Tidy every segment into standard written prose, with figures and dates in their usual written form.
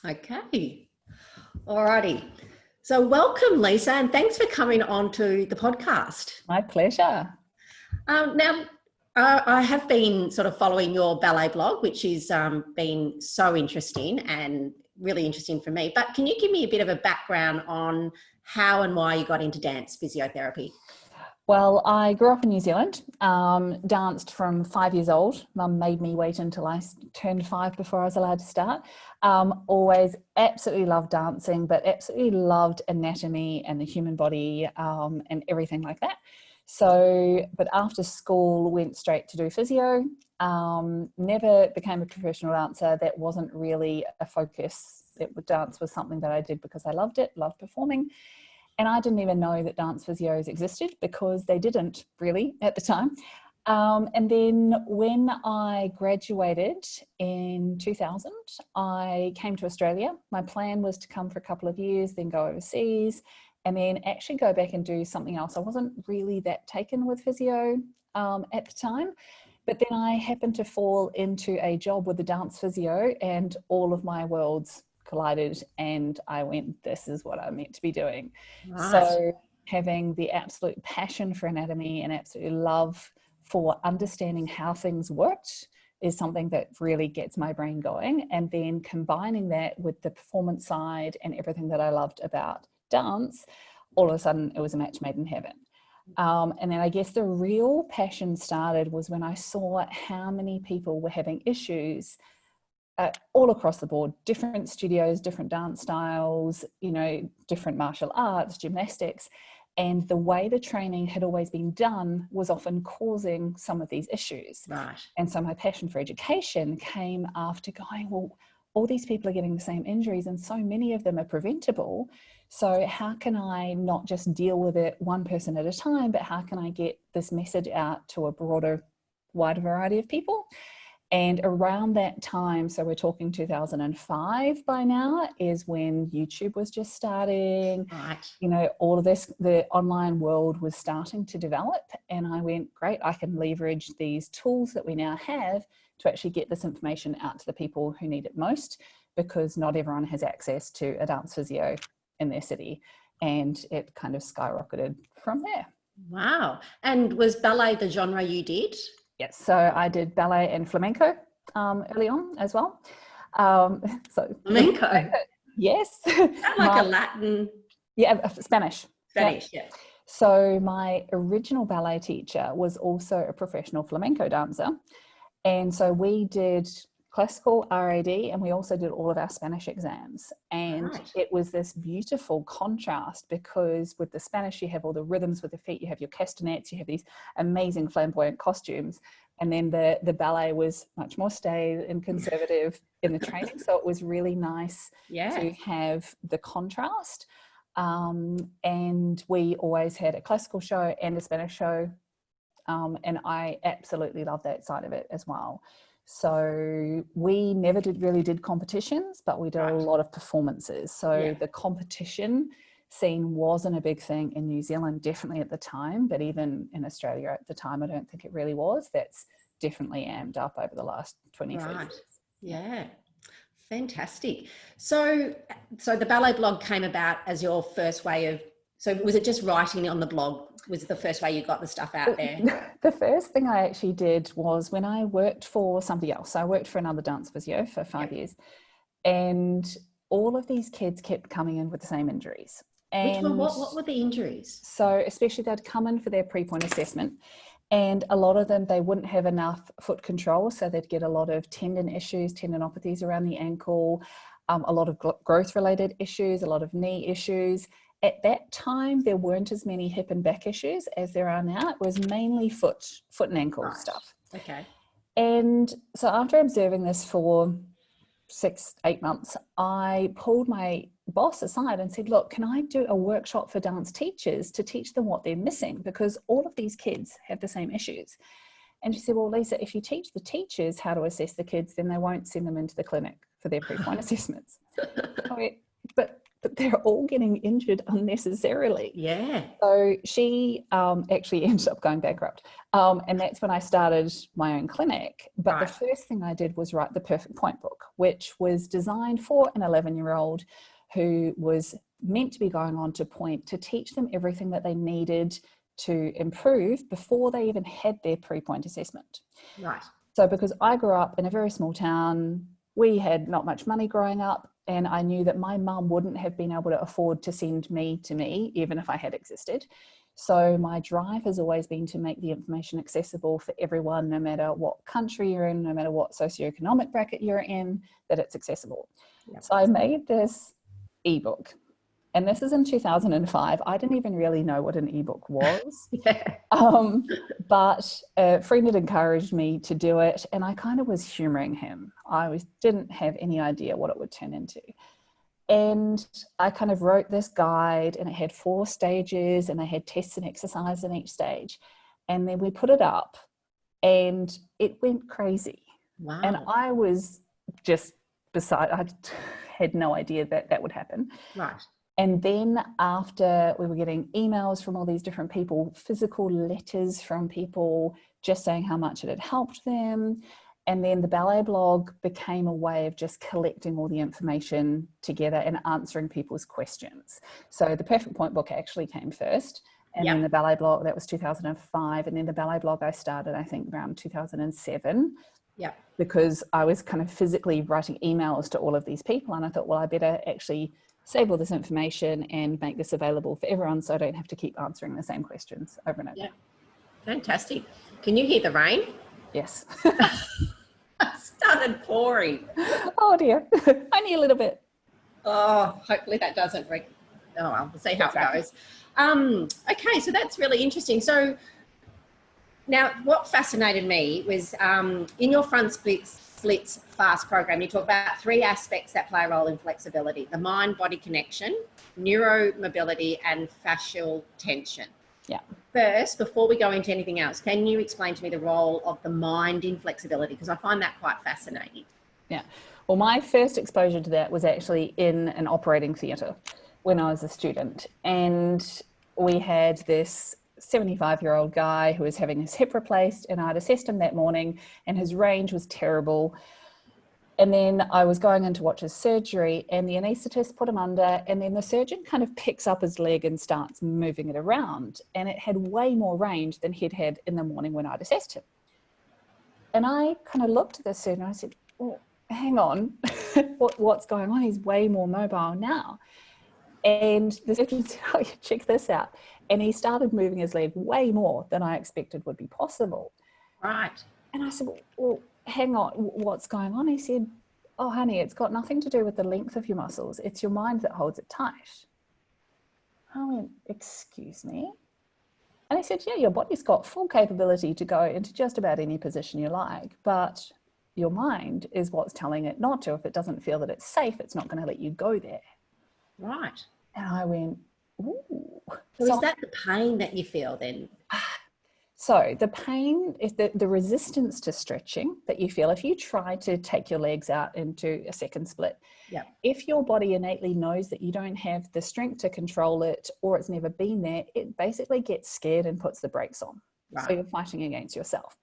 Okay. Alrighty. So welcome, Lisa, and thanks for coming on to the podcast. My pleasure. Now, I have been sort of following your ballet blog, which has been so interesting and really interesting for me. But can you give me a bit of a background on how and why you got into dance physiotherapy? Well, I grew up in New Zealand, danced from 5 years old. Mum made me wait until I turned 5 before I was allowed to start. Always absolutely loved dancing, but absolutely loved anatomy and the human body and everything like that. So, but after school, went straight to do physio. Never became a professional dancer. That wasn't really a focus. Dance was something that I did because I loved it, loved performing. And I didn't even know that dance physios existed because they didn't really at the time. And then when I graduated in 2000, I came to Australia. My plan was to come for a couple of years, then go overseas, and then actually go back and do something else. I wasn't really that taken with physio at the time. But then I happened to fall into a job with the dance physio, and all of my worlds collided, and I went, this is what I'm meant to be doing. Right. So having the absolute passion for anatomy and absolute love for understanding how things worked is something that really gets my brain going. And then combining that with the performance side and everything that I loved about dance, all of a sudden it was a match made in heaven. And then I guess the real passion started was when I saw how many people were having issues all across the board, different studios, different dance styles, different martial arts, gymnastics. And the way the training had always been done was often causing some of these issues. Right. And so my passion for education came after going, well, all these people are getting the same injuries and so many of them are preventable. So how can I not just deal with it one person at a time, but how can I get this message out to a broader, wider variety of people? And around that time, so we're talking 2005 by now, is when YouTube was just starting. Right. All of this, the online world was starting to develop. And I went, great, I can leverage these tools that we now have to actually get this information out to the people who need it most, because not everyone has access to a dance physio in their city. And it kind of skyrocketed from there. Wow. And was ballet the genre you did? Yes, so I did ballet and flamenco early on as well. Flamenco? Yes. Sound like a Latin. Yeah, Spanish. Spanish, yeah. So my original ballet teacher was also a professional flamenco dancer. And so we did classical RAD and we also did all of our Spanish exams. And Right. It was this beautiful contrast because with the Spanish, you have all the rhythms with the feet, you have your castanets, you have these amazing flamboyant costumes. And then the ballet was much more staid and conservative in the training. So it was really nice to have the contrast. And we always had a classical show and a Spanish show. And I absolutely love that side of it as well. So we never really did competitions, but we did a lot of performances. So the competition scene wasn't a big thing in New Zealand, definitely at the time, but even in Australia at the time, I don't think it really was. That's definitely amped up over the last 20, 30 years. Yeah. Fantastic. So the Ballet Blog came about as your first way of, so was it just writing on the blog? Was it the first way you got the stuff out there? The first thing I actually did was when I worked for somebody else. So I worked for another dance physio for 5 years, and all of these kids kept coming in with the same injuries. And what were the injuries? So especially they'd come in for their pre-point assessment, and a lot of them, they wouldn't have enough foot control. So they'd get a lot of tendon issues, tendinopathies around the ankle, a lot of growth related issues, a lot of knee issues. At that time, there weren't as many hip and back issues as there are now. It was mainly foot and ankle stuff. Okay. And so after observing this for 6-8 months, I pulled my boss aside and said, look, can I do a workshop for dance teachers to teach them what they're missing? Because all of these kids have the same issues. And she said, well, Lisa, if you teach the teachers how to assess the kids, then they won't send them into the clinic for their pre-point assessments. But but they're all getting injured unnecessarily. Yeah. So she actually ended up going bankrupt. And that's when I started my own clinic. But Right. the first thing I did was write the Perfect Point book, which was designed for an 11-year-old who was meant to be going on to Point to teach them everything that they needed to improve before they even had their pre-Point assessment. Right. So because I grew up in a very small town, we had not much money growing up, and I knew that my mum wouldn't have been able to afford to send me to me, even if I had existed. So my drive has always been to make the information accessible for everyone, no matter what country you're in, no matter what socioeconomic bracket you're in, that it's accessible. Yep. So I made this ebook. And this is in 2005. I didn't even really know what an ebook was. Yeah. But a friend had encouraged me to do it, and I kind of was humoring him. Didn't have any idea what it would turn into. And I kind of wrote this guide, and it had 4 stages, and I had tests and exercises in each stage. And then we put it up, and it went crazy. Wow. And I was just I had no idea that that would happen. Right. And then after, we were getting emails from all these different people, physical letters from people just saying how much it had helped them. And then the Ballet Blog became a way of just collecting all the information together and answering people's questions. So the Perfect Point book actually came first. And then the Ballet Blog, that was 2005. And then the Ballet Blog I started, I think, around 2007. Yeah. Because I was kind of physically writing emails to all of these people. And I thought, well, I better actually save all this information and make this available for everyone so I don't have to keep answering the same questions over and over. Yeah. Fantastic. Can you hear the rain? Yes. It started pouring. Oh dear. Only a little bit. Oh, hopefully that doesn't oh well, we'll see how it goes. Okay, so that's really interesting. So now what fascinated me was in your front splits fast program, you talk about 3 aspects that play a role in flexibility: the mind-body connection, neuromobility, and fascial tension. Yeah. First, before we go into anything else, can you explain to me the role of the mind in flexibility? Because I find that quite fascinating. Yeah. Well, my first exposure to that was actually in an operating theatre when I was a student. And we had this 75-year-old guy who was having his hip replaced, and I'd assessed him that morning and his range was terrible. And then I was going in to watch his surgery, and the anaesthetist put him under, and then the surgeon kind of picks up his leg and starts moving it around, and it had way more range than he'd had in the morning when I'd assessed him. And I kind of looked at the surgeon and I said, well, hang on, what's going on? He's way more mobile now. And the surgeon said, oh, check this out. And he started moving his leg way more than I expected would be possible. Right. And I said, well, hang on, what's going on? He said, oh, honey, it's got nothing to do with the length of your muscles. It's your mind that holds it tight. I went, excuse me? And he said, yeah, your body's got full capability to go into just about any position you like, but your mind is what's telling it not to. If it doesn't feel that it's safe, it's not going to let you go there. Right. And I went, ooh. So is that the pain that you feel then? So the pain is the resistance to stretching that you feel if you try to take your legs out into a second split. Yeah. If your body innately knows that you don't have the strength to control it, or it's never been there, it basically gets scared and puts the brakes on. Right. So you're fighting against yourself.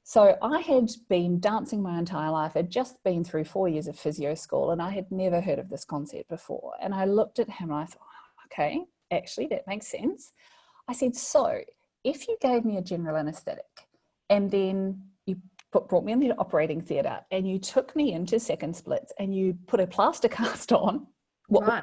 So I had been dancing my entire life. I'd just been through 4 years of physio school, and I had never heard of this concept before. And I looked at him and I thought, okay, actually that makes sense. I said, so if you gave me a general anesthetic and then you brought me in the operating theatre and you took me into second splits and you put a plaster cast on, right.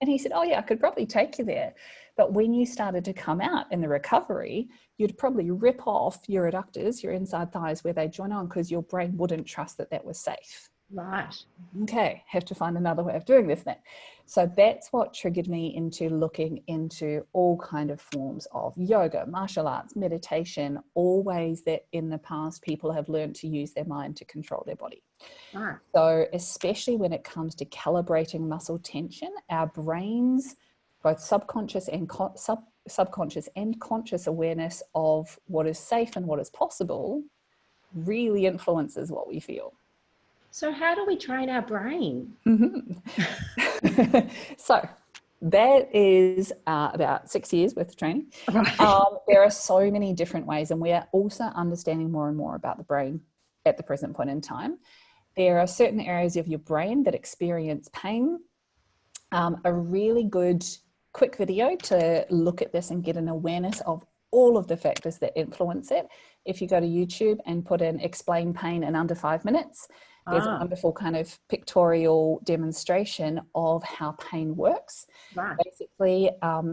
And he said, oh yeah, I could probably take you there. But when you started to come out in the recovery, you'd probably rip off your adductors, your inside thighs where they join on, because your brain wouldn't trust that that was safe. Right. Okay, have to find another way of doing this then. So that's what triggered me into looking into all kind of forms of yoga, martial arts, meditation, all ways that in the past people have learned to use their mind to control their body. Right. So especially when it comes to calibrating muscle tension, our brains, both subconscious and subconscious and conscious awareness of what is safe and what is possible really influences what we feel. So how do we train our brain? So that is about 6 years worth of training. Right. There are so many different ways, and we are also understanding more and more about the brain at the present point in time. There are certain areas of your brain that experience pain. A really good quick video to look at this and get an awareness of all of the factors that influence it. If you go to YouTube and put in explain pain in under 5 minutes, there's a wonderful kind of pictorial demonstration of how pain works. Right. Basically,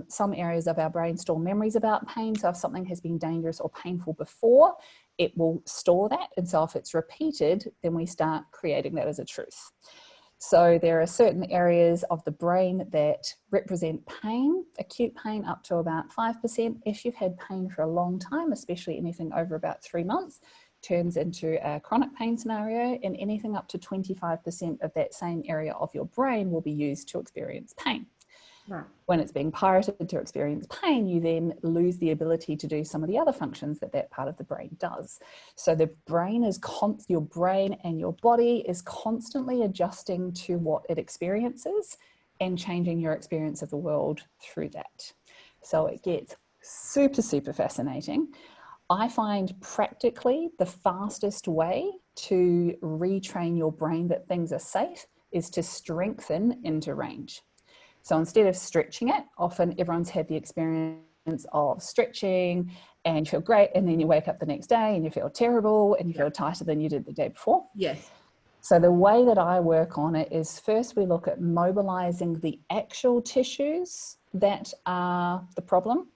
some areas of our brain store memories about pain. So if something has been dangerous or painful before, it will store that. And so if it's repeated, then we start creating that as a truth. So there are certain areas of the brain that represent pain, acute pain up to about 5%. If you've had pain for a long time, especially anything over about 3 months, turns into a chronic pain scenario, and anything up to 25% of that same area of your brain will be used to experience pain. Right. When it's being pirated to experience pain, you then lose the ability to do some of the other functions that that part of the brain does. So the brain is your brain and your body is constantly adjusting to what it experiences and changing your experience of the world through that. So it gets super, super fascinating. I find practically the fastest way to retrain your brain that things are safe is to strengthen into range. So instead of stretching it, often everyone's had the experience of stretching and you feel great, and then you wake up the next day and you feel terrible and you feel tighter than you did the day before. Yes. So the way that I work on it is first we look at mobilizing the actual tissues that are the problem.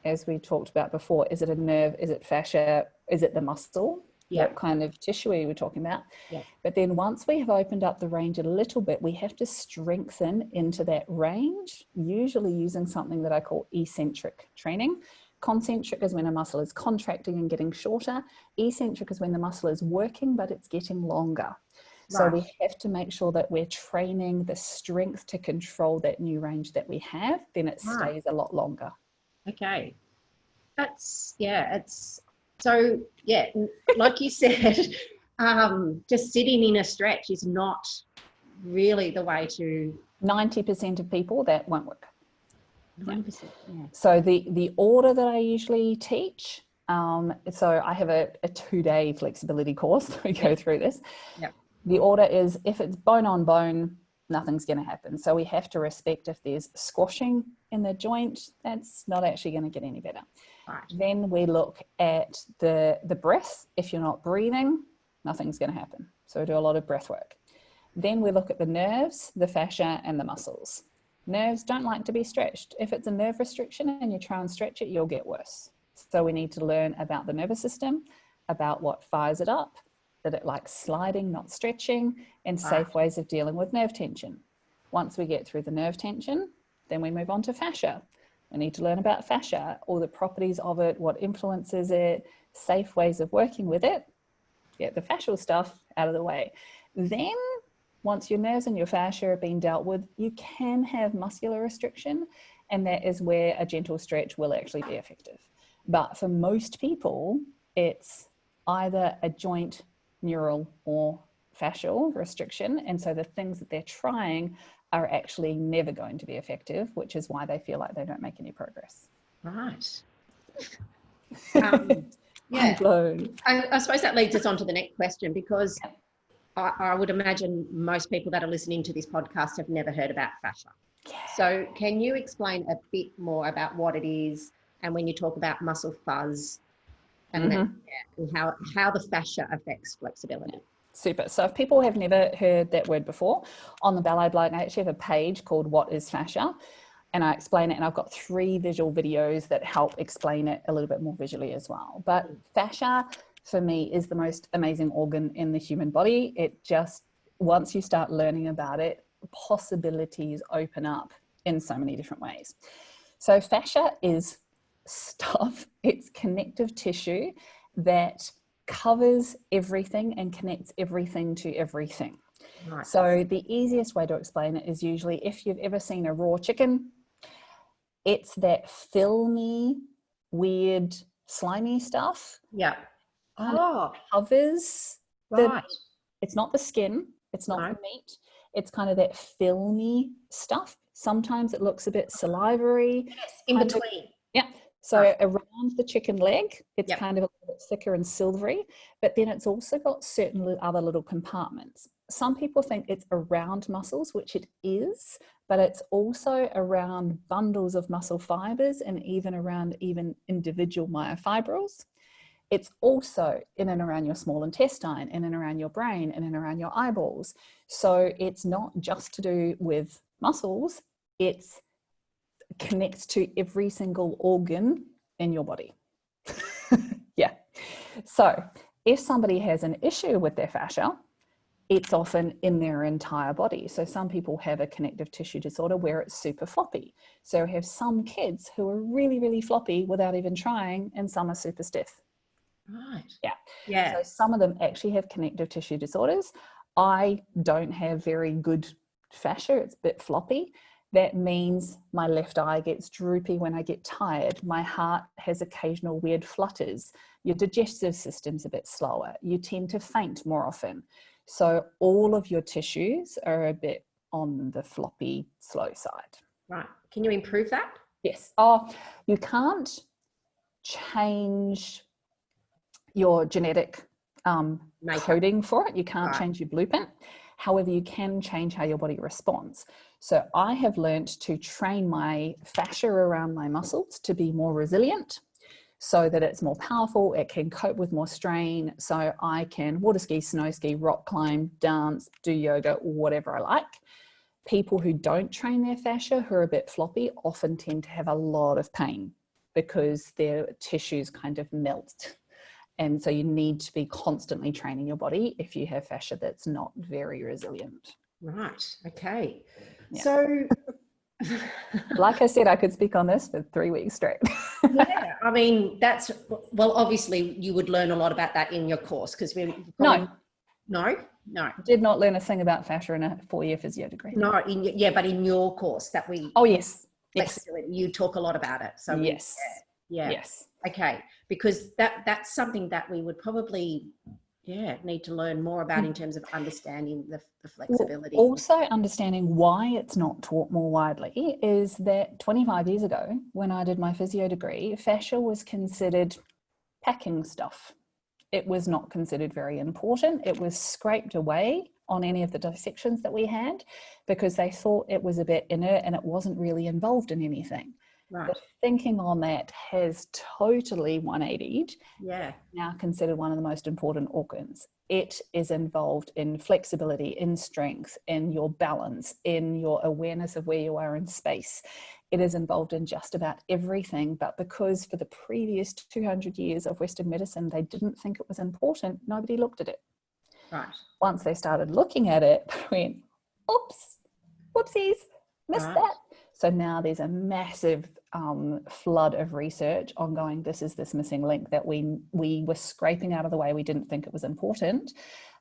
As we talked about before, is it a nerve? Is it fascia? Is it the muscle? Yeah. What kind of tissue are we talking about? Yeah. But then once we have opened up the range a little bit, we have to strengthen into that range, usually using something that I call eccentric training. Concentric is when a muscle is contracting and getting shorter. Eccentric is when the muscle is working, but it's getting longer. So we have to make sure that we're training the strength to control that new range that we have, then it stays a lot longer. Okay. It's so, like you said, just sitting in a stretch is not really the way to... 90% of people, that won't work. 90%, yeah. So the order that I usually teach, so I have a 2-day flexibility course. We go through this. Yep. The order is, if it's bone on bone, nothing's going to happen. So we have to respect if there's squashing in the joint, that's not actually going to get any better. Right. Then we look at the breath. If you're not breathing, nothing's going to happen. So we do a lot of breath work. Then we look at the nerves, the fascia, and the muscles. Nerves don't like to be stretched. If it's a nerve restriction and you try and stretch it, you'll get worse. So we need to learn about the nervous system, about what fires it up, that it likes sliding, not stretching, and safe ways of dealing with nerve tension. Once we get through the nerve tension, then we move on to fascia. We need to learn about fascia, all the properties of it, what influences it, safe ways of working with it, get the fascial stuff out of the way. Then, once your nerves and your fascia have been dealt with, you can have muscular restriction, and that is where a gentle stretch will actually be effective. But for most people, it's either a joint, neural, or fascial restriction, and so the things that they're trying are actually never going to be effective, which is why they feel like they don't make any progress. Right. I'm blown. I suppose that leads us on to the next question, because I would imagine most people that are listening to this podcast have never heard about fascia. So can you explain a bit more about what it is, and when you talk about muscle fuzz, and, and how the fascia affects flexibility? Super. So if people have never heard that word before, on the Ballet Blog, I actually have a page called What is Fascia? And I explain it, and I've got 3 visual videos that help explain it a little bit more visually as well. But fascia, for me, is the most amazing organ in the human body. It just, once you start learning about it, possibilities open up in so many different ways. So fascia is stuff, it's connective tissue that covers everything and connects everything to everything. Right. So the easiest way to explain it is usually, if you've ever seen a raw chicken, it's that filmy, weird, slimy stuff. Yeah. Covers the It's not the skin, it's not No. the meat, it's kind of that filmy stuff. Sometimes it looks a bit salivary. Yes, in between. Yeah. So around the chicken leg, it's kind of a little bit thicker and silvery, but then it's also got certain other little compartments. Some people think it's around muscles, which it is, but it's also around bundles of muscle fibers and even around individual myofibrils. It's also in and around your small intestine, in and around your brain, in and around your eyeballs. So it's not just to do with muscles, it connects to every single organ in your body. Yeah. So if somebody has an issue with their fascia, it's often in their entire body. So some people have a connective tissue disorder where it's super floppy. So we have some kids who are really, really floppy without even trying, and some are super stiff. Right. Yeah. Yeah. So some of them actually have connective tissue disorders. I don't have very good fascia. It's a bit floppy. That means my left eye gets droopy when I get tired. My heart has occasional weird flutters. Your digestive system's a bit slower. You tend to faint more often. So all of your tissues are a bit on the floppy, slow side. Right. Can you improve that? Yes. Oh, you can't change your genetic coding for it. You can't change your blueprint. However, you can change how your body responds. So I have learned to train my fascia around my muscles to be more resilient so that it's more powerful. It can cope with more strain. So I can water ski, snow ski, rock climb, dance, do yoga, whatever I like. People who don't train their fascia, who are a bit floppy, often tend to have a lot of pain because their tissues kind of melt. And so you need to be constantly training your body if you have fascia that's not very resilient. Right. Okay. Yeah. So, like I said, I could speak on this for 3 weeks straight. yeah, I mean, well, obviously you would learn a lot about that in your course because No. Did not learn a thing about fascia in a 4-year physio degree. No, but in your course that we. Oh, yes. Flexibility. Yes. You talk a lot about it. So yes. Yes. Okay. Because that's something that we would probably, need to learn more about in terms of understanding the flexibility. Well, also understanding why it's not taught more widely is that 25 years ago, when I did my physio degree, fascia was considered packing stuff. It was not considered very important. It was scraped away on any of the dissections that we had because they thought it was a bit inert and it wasn't really involved in anything. Right. The thinking on that has totally 180'd. Yeah. Now considered one of the most important organs. It is involved in flexibility, in strength, in your balance, in your awareness of where you are in space. It is involved in just about everything, but because for the previous 200 years of Western medicine, they didn't think it was important, nobody looked at it. Right. Once they started looking at it, they went, oops, whoopsies, missed that. So now there's a massive flood of research ongoing. This is this missing link that we were scraping out of the way. We didn't think it was important,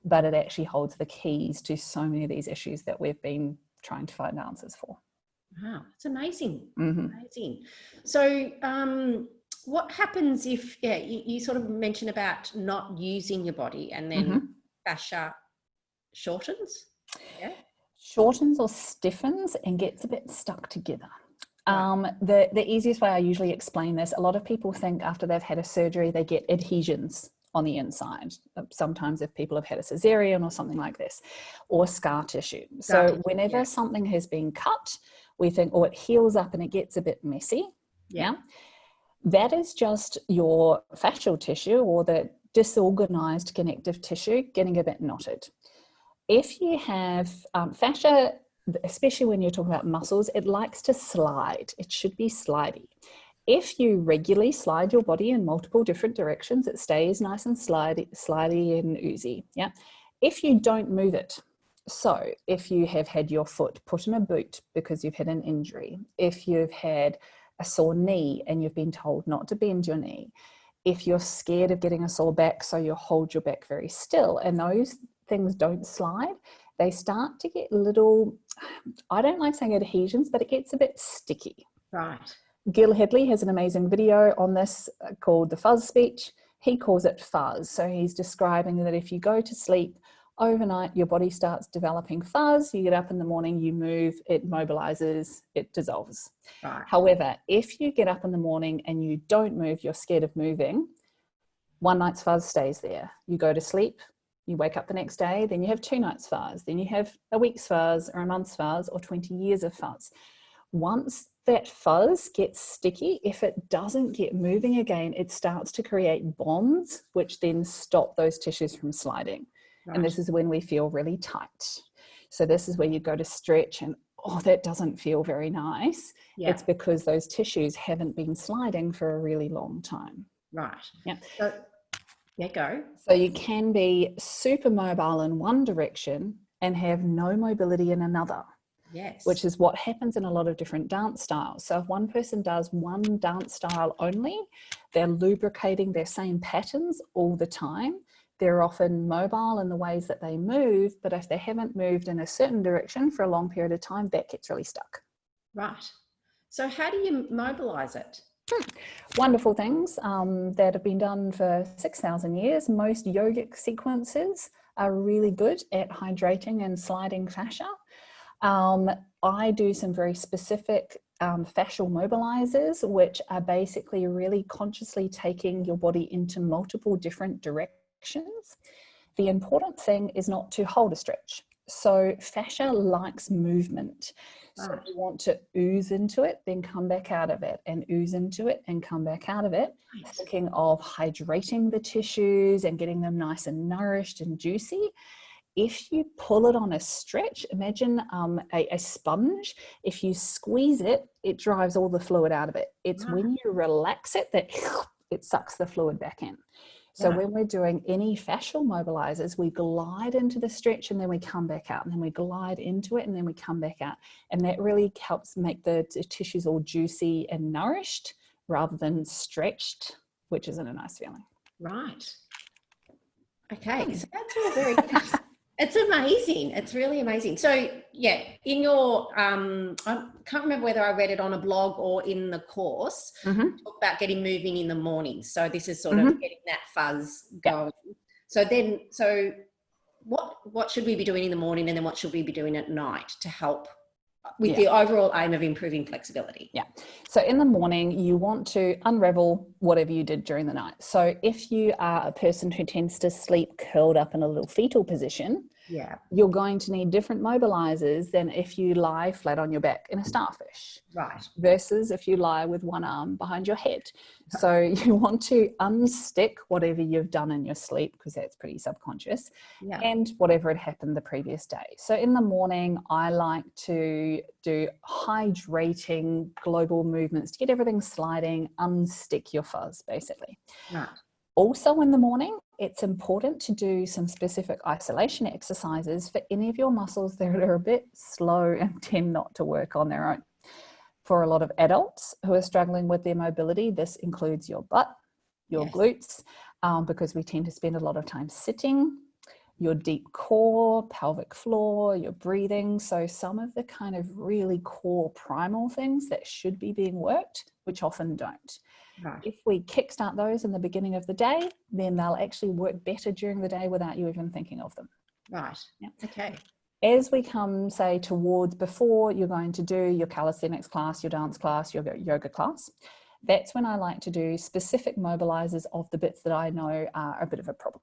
but it actually holds the keys to so many of these issues that we've been trying to find answers for. Wow, it's amazing. Mm-hmm. Amazing. So what happens if, you sort of mentioned about not using your body and then fascia shortens? Yeah. Shortens or stiffens and gets a bit stuck together. The easiest way I usually explain this, a lot of people think after they've had a surgery, they get adhesions on the inside. Sometimes if people have had a cesarean or something like this, or scar tissue. So whenever something has been cut, we think, it heals up and it gets a bit messy. Yeah. That is just your fascial tissue or the disorganized connective tissue getting a bit knotted. If you have fascia, especially when you're talking about muscles, it likes to slide. It should be slidey. If you regularly slide your body in multiple different directions, it stays nice and slidey and oozy. Yeah. If you don't move it, so if you have had your foot put in a boot because you've had an injury, if you've had a sore knee and you've been told not to bend your knee, if you're scared of getting a sore back, so you hold your back very still, and those things don't slide, they start to get little, I don't like saying adhesions, but it gets a bit sticky. Right. Gil Headley has an amazing video on this called the Fuzz Speech. He calls it fuzz. So he's describing that if you go to sleep Overnight, your body starts developing fuzz. You get up in the morning, you move, it mobilizes, it dissolves. Right. However, if you get up in the morning and you don't move, you're scared of moving, one night's fuzz stays there. You go to sleep, you wake up the next day, then you have 2 nights fuzz, then you have a week's fuzz or a month's fuzz or 20 years of fuzz. Once that fuzz gets sticky, if it doesn't get moving again, it starts to create bonds, which then stop those tissues from sliding. Right. And this is when we feel really tight. So this is where you go to stretch and, oh, that doesn't feel very nice. Yeah. It's because those tissues haven't been sliding for a really long time. Right. Yeah. So, yeah, go. So you can be super mobile in one direction and have no mobility in another. Yes. Which is what happens in a lot of different dance styles. So if one person does one dance style only, they're lubricating their same patterns all the time. They're often mobile in the ways that they move, but if they haven't moved in a certain direction for a long period of time, that gets really stuck. Right. So how do you mobilize it? Wonderful things that have been done for 6,000 years. Most yogic sequences are really good at hydrating and sliding fascia. I do some very specific fascial mobilizers, which are basically really consciously taking your body into multiple different directions. The important thing is not to hold a stretch. So fascia likes movement. So you want to ooze into it, then come back out of it, and ooze into it and come back out of it, thinking of hydrating the tissues and getting them nice and nourished and juicy. If you pull it on a stretch, imagine a sponge. If you squeeze it, it drives all the fluid out of it. It's when you relax it that it sucks the fluid back in. So when we're doing any fascial mobilizers, we glide into the stretch and then we come back out, and then we glide into it and then we come back out. And that really helps make the tissues all juicy and nourished rather than stretched, which isn't a nice feeling. Right. Okay, so that's all very it's amazing. It's really amazing. So yeah, in your I can't remember whether I read it on a blog or in the course, talk about getting moving in the morning. So this is sort of getting that fuzz going. So then, so what should we be doing in the morning, and then what should we be doing at night to help with the overall aim of improving flexibility? Yeah. So in the morning, you want to unravel whatever you did during the night. So if you are a person who tends to sleep curled up in a little fetal position, you're going to need different mobilizers than if you lie flat on your back in a starfish. Right. Versus if you lie with one arm behind your head. So you want to unstick whatever you've done in your sleep, because that's pretty subconscious, and whatever had happened the previous day. So in the morning, I like to do hydrating global movements to get everything sliding, unstick your fuzz, basically. Right. Also in the morning, it's important to do some specific isolation exercises for any of your muscles that are a bit slow and tend not to work on their own. For a lot of adults who are struggling with their mobility, this includes your butt, your glutes, because we tend to spend a lot of time sitting, your deep core, pelvic floor, your breathing. So some of the kind of really core primal things that should be being worked, which often don't. Right. If we kickstart those in the beginning of the day, then they'll actually work better during the day without you even thinking of them. Right. Yeah. Okay. As we come, say, towards before you're going to do your calisthenics class, your dance class, your yoga class, that's when I like to do specific mobilizers of the bits that I know are a bit of a problem.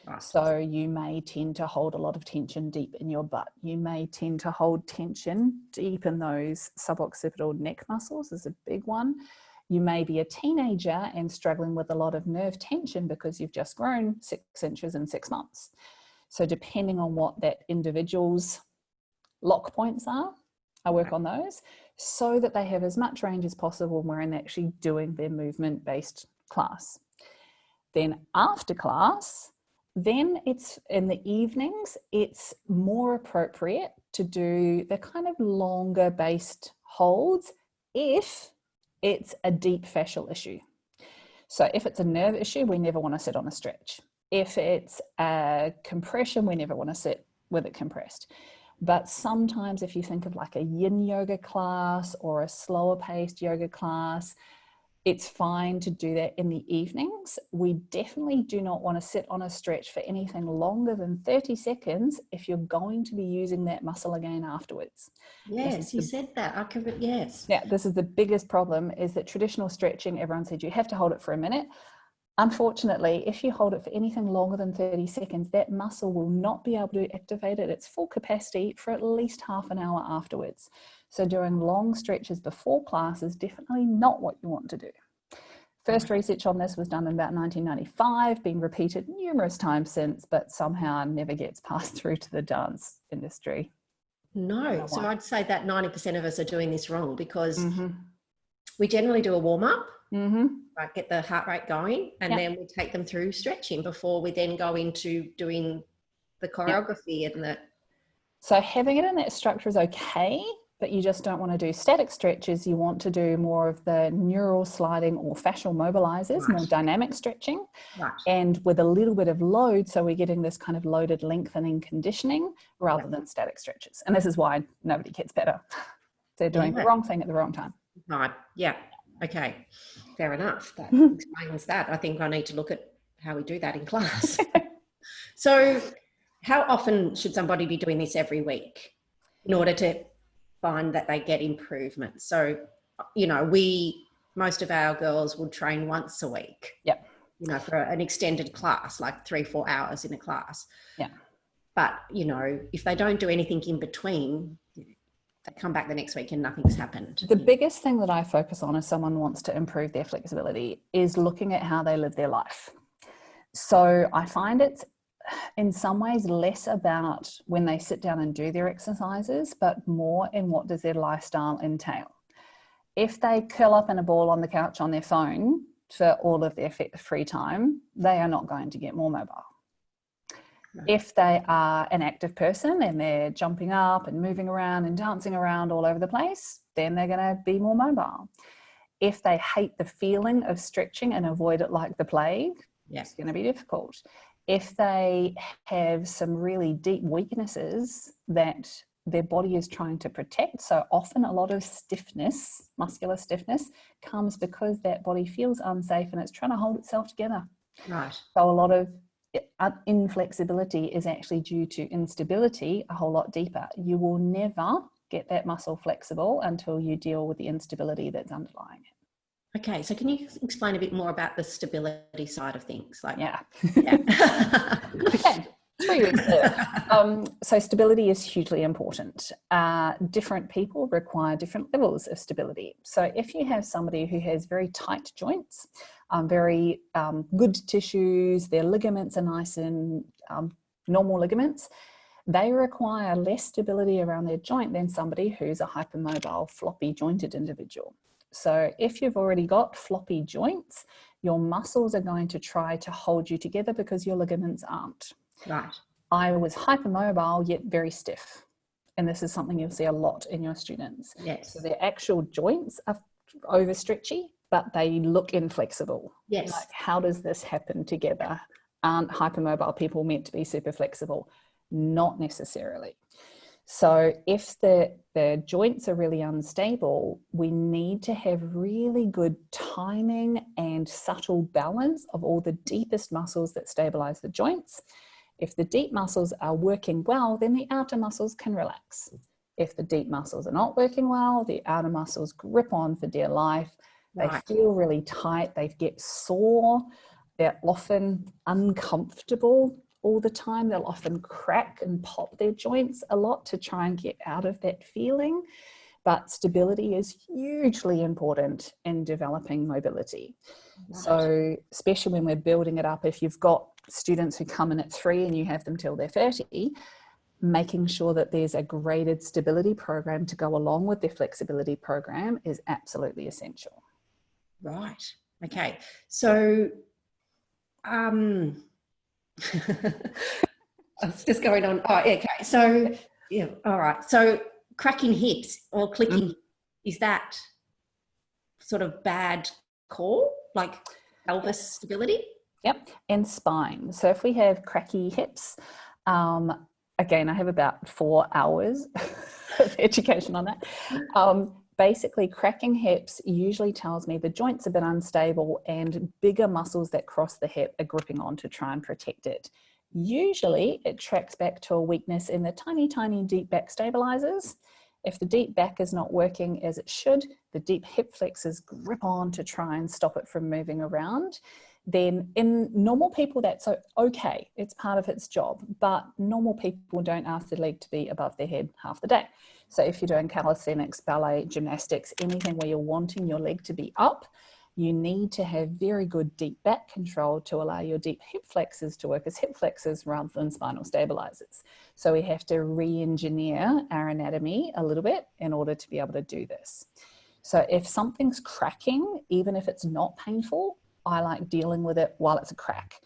Right. So you may tend to hold a lot of tension deep in your butt. You may tend to hold tension deep in those suboccipital neck muscles is a big one. You may be a teenager and struggling with a lot of nerve tension because you've just grown 6 inches in 6 months. So depending on what that individual's lock points are, I work on those so that they have as much range as possible when we're actually doing their movement-based class. Then after class, then it's in the evenings, it's more appropriate to do the kind of longer based holds if it's a deep fascial issue. So if it's a nerve issue, we never want to sit on a stretch. If it's a compression, we never want to sit with it compressed. But sometimes if you think of like a yin yoga class or a slower paced yoga class, It's fine to do that in the evenings. We definitely do not want to sit on a stretch for anything longer than 30 seconds if you're going to be using that muscle again afterwards. Yes, you said that. I could, yes. Yeah, this is the biggest problem, is that traditional stretching, everyone said you have to hold it for a minute. Unfortunately, if you hold it for anything longer than 30 seconds, that muscle will not be able to activate at its full capacity for at least half an hour afterwards. So doing long stretches before class is definitely not what you want to do. First research on this was done in about 1995, been repeated numerous times since, but somehow never gets passed through to the dance industry. No, so I'd say that 90% of us are doing this wrong, because we generally do a warm-up, like get the heart rate going, and then we take them through stretching before we then go into doing the choreography and the... So having it in that structure is okay, but you just don't want to do static stretches. You want to do more of the neural sliding or fascial mobilizers, more dynamic stretching, and with a little bit of load, so we're getting this kind of loaded lengthening conditioning rather than static stretches. And this is why nobody gets better. They're doing the wrong thing at the wrong time. Right. Yeah. Okay. Fair enough. That explains that. I think I need to look at how we do that in class. So how often should somebody be doing this every week in order to find that they get improvement? So, you know, most of our girls would train once a week. Yep. You know, for an extended class, like 3-4 hours in a class. Yeah. But, you know, if they don't do anything in between, they come back the next week and nothing's happened. The biggest thing that I focus on if someone wants to improve their flexibility is looking at how they live their life. So I find it's in some ways less about when they sit down and do their exercises, but more in what does their lifestyle entail. If they curl up in a ball on the couch on their phone for all of their free time, they are not going to get more mobile. If they are an active person and they're jumping up and moving around and dancing around all over the place, then they're going to be more mobile. If they hate the feeling of stretching and avoid it like the plague, it's going to be difficult. If they have some really deep weaknesses that their body is trying to protect, so often a lot of stiffness, muscular stiffness, comes because that body feels unsafe and it's trying to hold itself together. Right. So a lot of inflexibility is actually due to instability a whole lot deeper. You will never get that muscle flexible until you deal with the instability that's underlying it. Okay, so can you explain a bit more about the stability side of things? Like, Okay, 3 weeks later. So stability is hugely important. Different people require different levels of stability. So if you have somebody who has very tight joints, very good tissues, their ligaments are nice and normal ligaments, they require less stability around their joint than somebody who's a hypermobile, floppy jointed individual. So if you've already got floppy joints, your muscles are going to try to hold you together because your ligaments aren't. Right. I was hypermobile yet very stiff. And this is something you'll see a lot in your students. Yes. So their actual joints are overstretchy, but they look inflexible. Yes. Like, how does this happen together? Aren't hypermobile people meant to be super flexible? Not necessarily. So if the joints are really unstable, we need to have really good timing and subtle balance of all the deepest muscles that stabilize the joints. If the deep muscles are working well, then the outer muscles can relax. If the deep muscles are not working well, the outer muscles grip on for dear life. They feel really tight, they get sore, they're often uncomfortable all the time. They'll often crack and pop their joints a lot to try and get out of that feeling. But stability is hugely important in developing mobility. Right. So especially when we're building it up, if you've got students who come in at 3 and you have them till they're 30, making sure that there's a graded stability program to go along with their flexibility program is absolutely essential. Right. Okay. So, it's just going on. Oh, okay. So, yeah. All right. So, cracking hips or clicking, is that sort of bad call, like pelvis stability? Yep. And spine. So, if we have cracky hips, again, I have about 4 hours of education on that. basically cracking hips usually tells me the joint's a bit unstable and bigger muscles that cross the hip are gripping on to try and protect it. Usually it tracks back to a weakness in the tiny, tiny deep back stabilizers. If the deep back is not working as it should, the deep hip flexors grip on to try and stop it from moving around. Then in normal people, that's okay. It's part of its job, but normal people don't ask their leg to be above their head half the day. So if you're doing calisthenics, ballet, gymnastics, anything where you're wanting your leg to be up, you need to have very good deep back control to allow your deep hip flexors to work as hip flexors rather than spinal stabilizers. So we have to re-engineer our anatomy a little bit in order to be able to do this. So if something's cracking, even if it's not painful, I like dealing with it while it's a crack.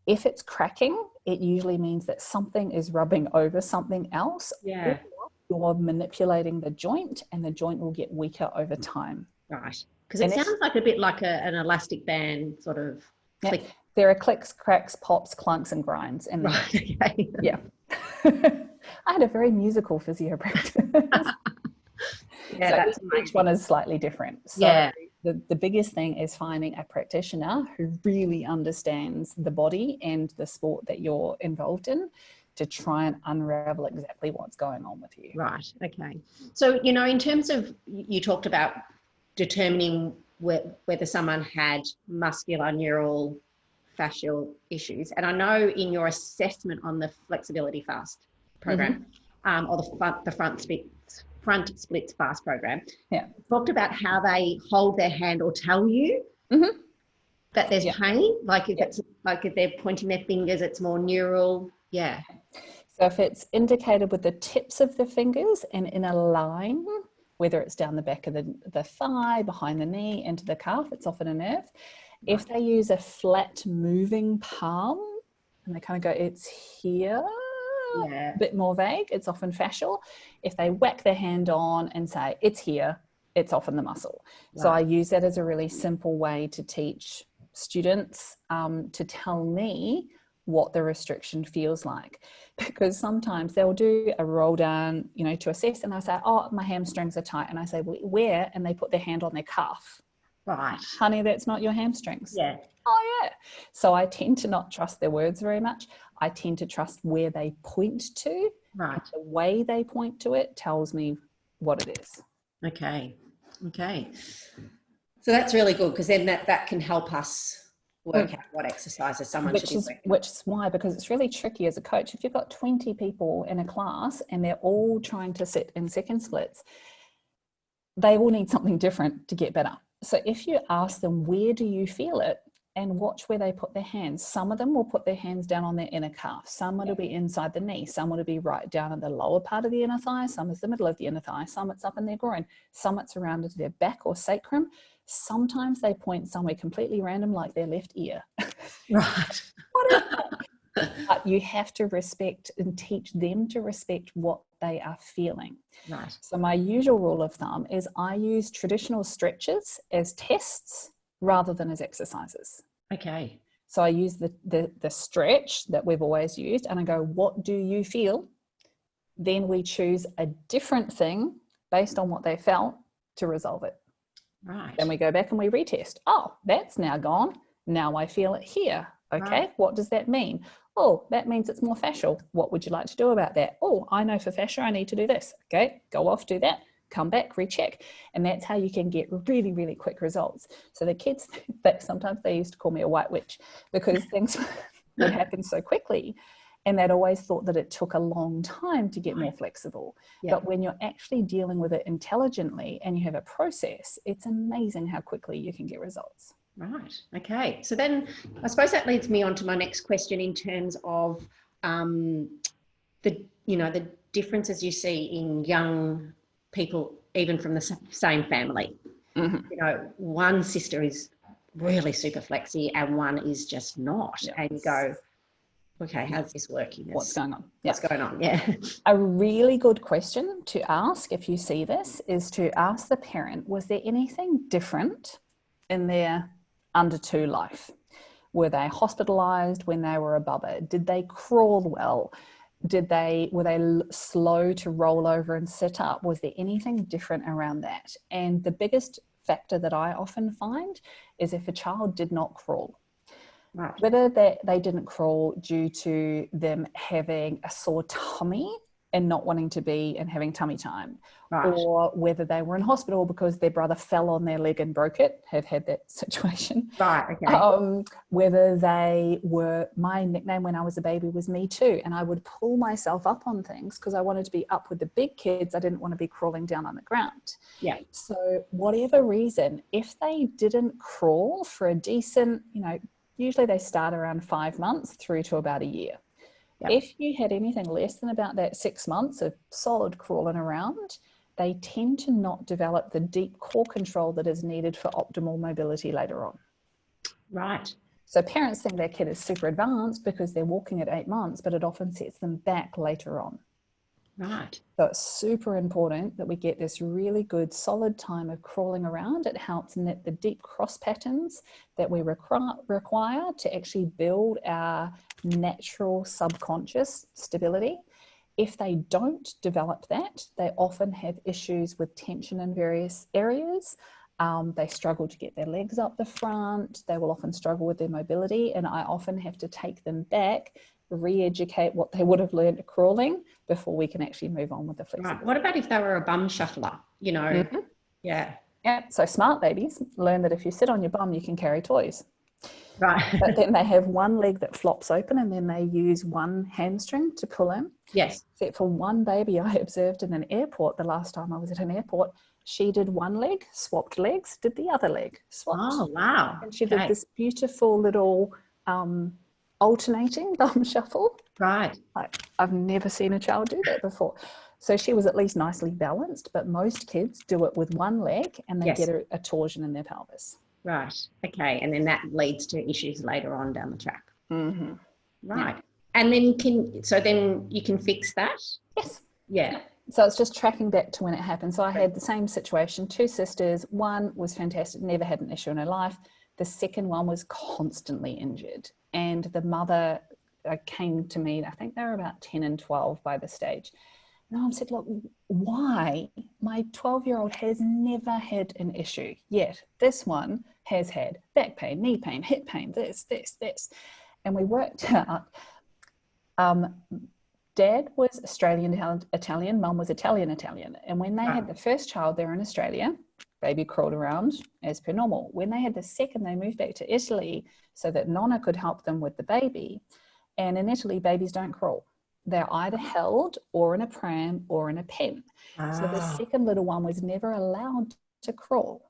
If it's cracking, it usually means that something is rubbing over something else. Yeah. Or you're manipulating the joint and the joint will get weaker over time. Right. Because it sounds like a bit like an elastic band sort of click. Yeah, there are clicks, cracks, pops, clunks and grinds. And right, okay. Yeah. I had a very musical physio practice. Yeah, so that's each one is slightly different. So yeah. The biggest thing is finding a practitioner who really understands the body and the sport that you're involved in to try and unravel exactly what's going on with you. Right, okay. So, you know, in terms of, you talked about determining whether someone had muscular, neural, fascial issues. And I know in your assessment on the Flexibility Fast program, or the front splits fast program, talked about how they hold their hand or tell you that there's pain, like if it's like if they're pointing their fingers, it's more neural. Yeah. So if it's indicated with the tips of the fingers and in a line, whether it's down the back of the thigh, behind the knee, into the calf, it's often a nerve. If they use a flat moving palm and they kind of go, it's here, a bit more vague, it's often fascial. If they whack their hand on and say, it's here, it's often the muscle. Right. So I use that as a really simple way to teach students to tell me what the restriction feels like, because sometimes they'll do a roll down, you know, to assess, and I say, oh, my hamstrings are tight, and I say, well, where? And they put their hand on their calf. Right. Honey, that's not your hamstrings. Yeah. Oh yeah. So I tend to not trust their words very much. I tend to trust where they point to. Right. The way they point to it tells me what it is. Okay. So that's really good, because then that can help us work out what exercises someone should be working. Which is why, because it's really tricky as a coach. If you've got 20 people in a class and they're all trying to sit in second splits, they all need something different to get better. So if you ask them, where do you feel it? And watch where they put their hands. Some of them will put their hands down on their inner calf. Some will be inside the knee. Some will be right down in the lower part of the inner thigh. Some is the middle of the inner thigh. Some it's up in their groin. Some it's around their back or sacrum. Sometimes they point somewhere completely random, like their left ear. Right. But you have to respect and teach them to respect what they are feeling. Right. So my usual rule of thumb is I use traditional stretches as tests rather than as exercises. Okay. So I use the stretch that we've always used and I go, what do you feel? Then we choose a different thing based on what they felt to resolve it. Right. Then we go back and we retest. Oh, that's now gone. Now I feel it here. Okay, right. What does that mean? Oh, that means it's more fascial. What would you like to do about that? Oh, I know for fascia, I need to do this. Okay, go off, do that, come back, recheck. And that's how you can get really, really quick results. So the kids, sometimes they used to call me a white witch because things would happen so quickly. And they'd always thought that it took a long time to get more flexible. Yeah. But when you're actually dealing with it intelligently and you have a process, it's amazing how quickly you can get results. Right. Okay. So then I suppose that leads me on to my next question in terms of the differences you see in young people, even from the same family. Mm-hmm. You know, one sister is really super flexy and one is just not. Yes. And you go, okay, how's this working? What's going on? What's going on? Yeah. A really good question to ask if you see this is to ask the parent, was there anything different in their under 2 life? Were they hospitalized when they were above it? Did they crawl well? Were they slow to roll over and sit up? Was there anything different around that? And the biggest factor that I often find is if a child did not crawl. Right. Whether they didn't crawl due to them having a sore tummy and not wanting to be and having tummy time, Right. or whether they were in hospital because their brother fell on their leg and broke it, have had that situation. Right, okay. Whether they were, my nickname when I was a baby was Me Too, and I would pull myself up on things because I wanted to be up with the big kids. I didn't want to be crawling down on the ground. Yeah. So whatever reason, if they didn't crawl for a decent, usually they start around 5 months through to about a year. Yep. If you had anything less than about that 6 months of solid crawling around, they tend to not develop the deep core control that is needed for optimal mobility later on. Right. So parents think their kid is super advanced because they're walking at 8 months, but it often sets them back later on. Right. So it's super important that we get this really good solid time of crawling around. It helps knit the deep cross patterns that we require to actually build our natural subconscious stability. If they don't develop that, they often have issues with tension in various areas. They struggle to get their legs up the front. They will often struggle with their mobility, and I often have to take them back, re-educate what they would have learned crawling before we can actually move on with the flexibility. Right. What about if they were a bum shuffler? Mm-hmm. Yeah. Yeah. So smart babies learn that if you sit on your bum, you can carry toys. Right. But then they have one leg that flops open and then they use one hamstring to pull in. Yes. Except for one baby I observed in an airport the last time I was at an airport. She did one leg, swapped legs, did the other leg, swapped. Oh, wow. And she did this beautiful little alternating bum shuffle. Right. I've never seen a child do that before. So she was at least nicely balanced, but most kids do it with one leg and they get a torsion in their pelvis. Right. Okay. And then that leads to issues later on down the track. Mm-hmm. Right. Yeah. And then you can fix that? Yes. Yeah. So it's just tracking back to when it happened. So I had the same situation, 2 sisters. One was fantastic, never had an issue in her life. The second one was constantly injured. And the mother came to me, I think they were about 10 and 12 by this stage. And I said, look, why? My 12-year-old has never had an issue yet. This one has had back pain, knee pain, hip pain, this. And we worked out, Dad was Australian-Italian, Mum was Italian-Italian. And when they had the first child, they were in Australia, baby crawled around as per normal. When they had the second, they moved back to Italy so that Nonna could help them with the baby. And in Italy, babies don't crawl. They're either held or in a pram or in a pen. So the second little one was never allowed to crawl.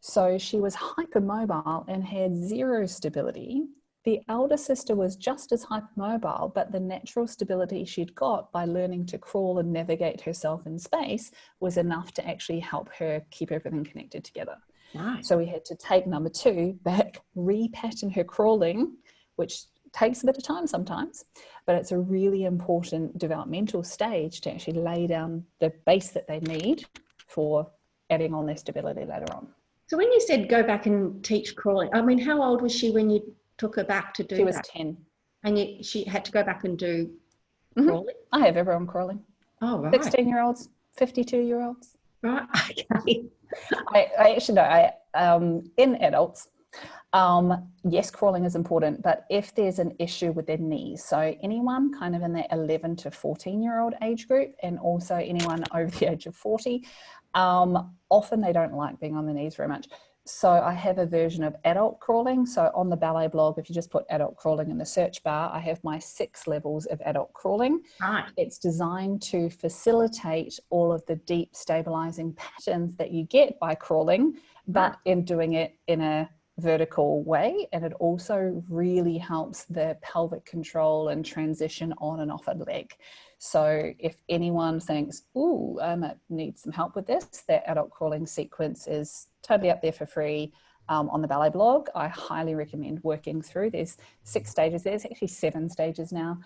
So she was hypermobile and had zero stability. The elder sister was just as hypermobile, but the natural stability she'd got by learning to crawl and navigate herself in space was enough to actually help her keep everything connected together. Right. So we had to take number 2 back, repattern her crawling, which takes a bit of time sometimes, but it's a really important developmental stage to actually lay down the base that they need for adding on their stability later on. So when you said go back and teach crawling, I mean, how old was she when you took her back to do that? She was 10. And she had to go back and do crawling? I have everyone crawling. Oh, right. 16-year-olds, 52-year-olds. Right, okay. I actually know, in adults, yes, crawling is important, but if there's an issue with their knees, so anyone kind of in the 11 to 14-year-old age group, and also anyone over the age of 40, often they don't like being on the knees very much. So I have a version of adult crawling. So on the Ballet blog, if you just put adult crawling in the search bar, I have my 6 levels of adult crawling. Right. It's designed to facilitate all of the deep stabilizing patterns that you get by crawling, but in doing it in a vertical way. And it also really helps the pelvic control and transition on and off a leg. So if anyone thinks, ooh, I might need some help with this, that adult crawling sequence is totally up there for free on the Ballet blog. I highly recommend working through. There's 6 stages. There's actually 7 stages now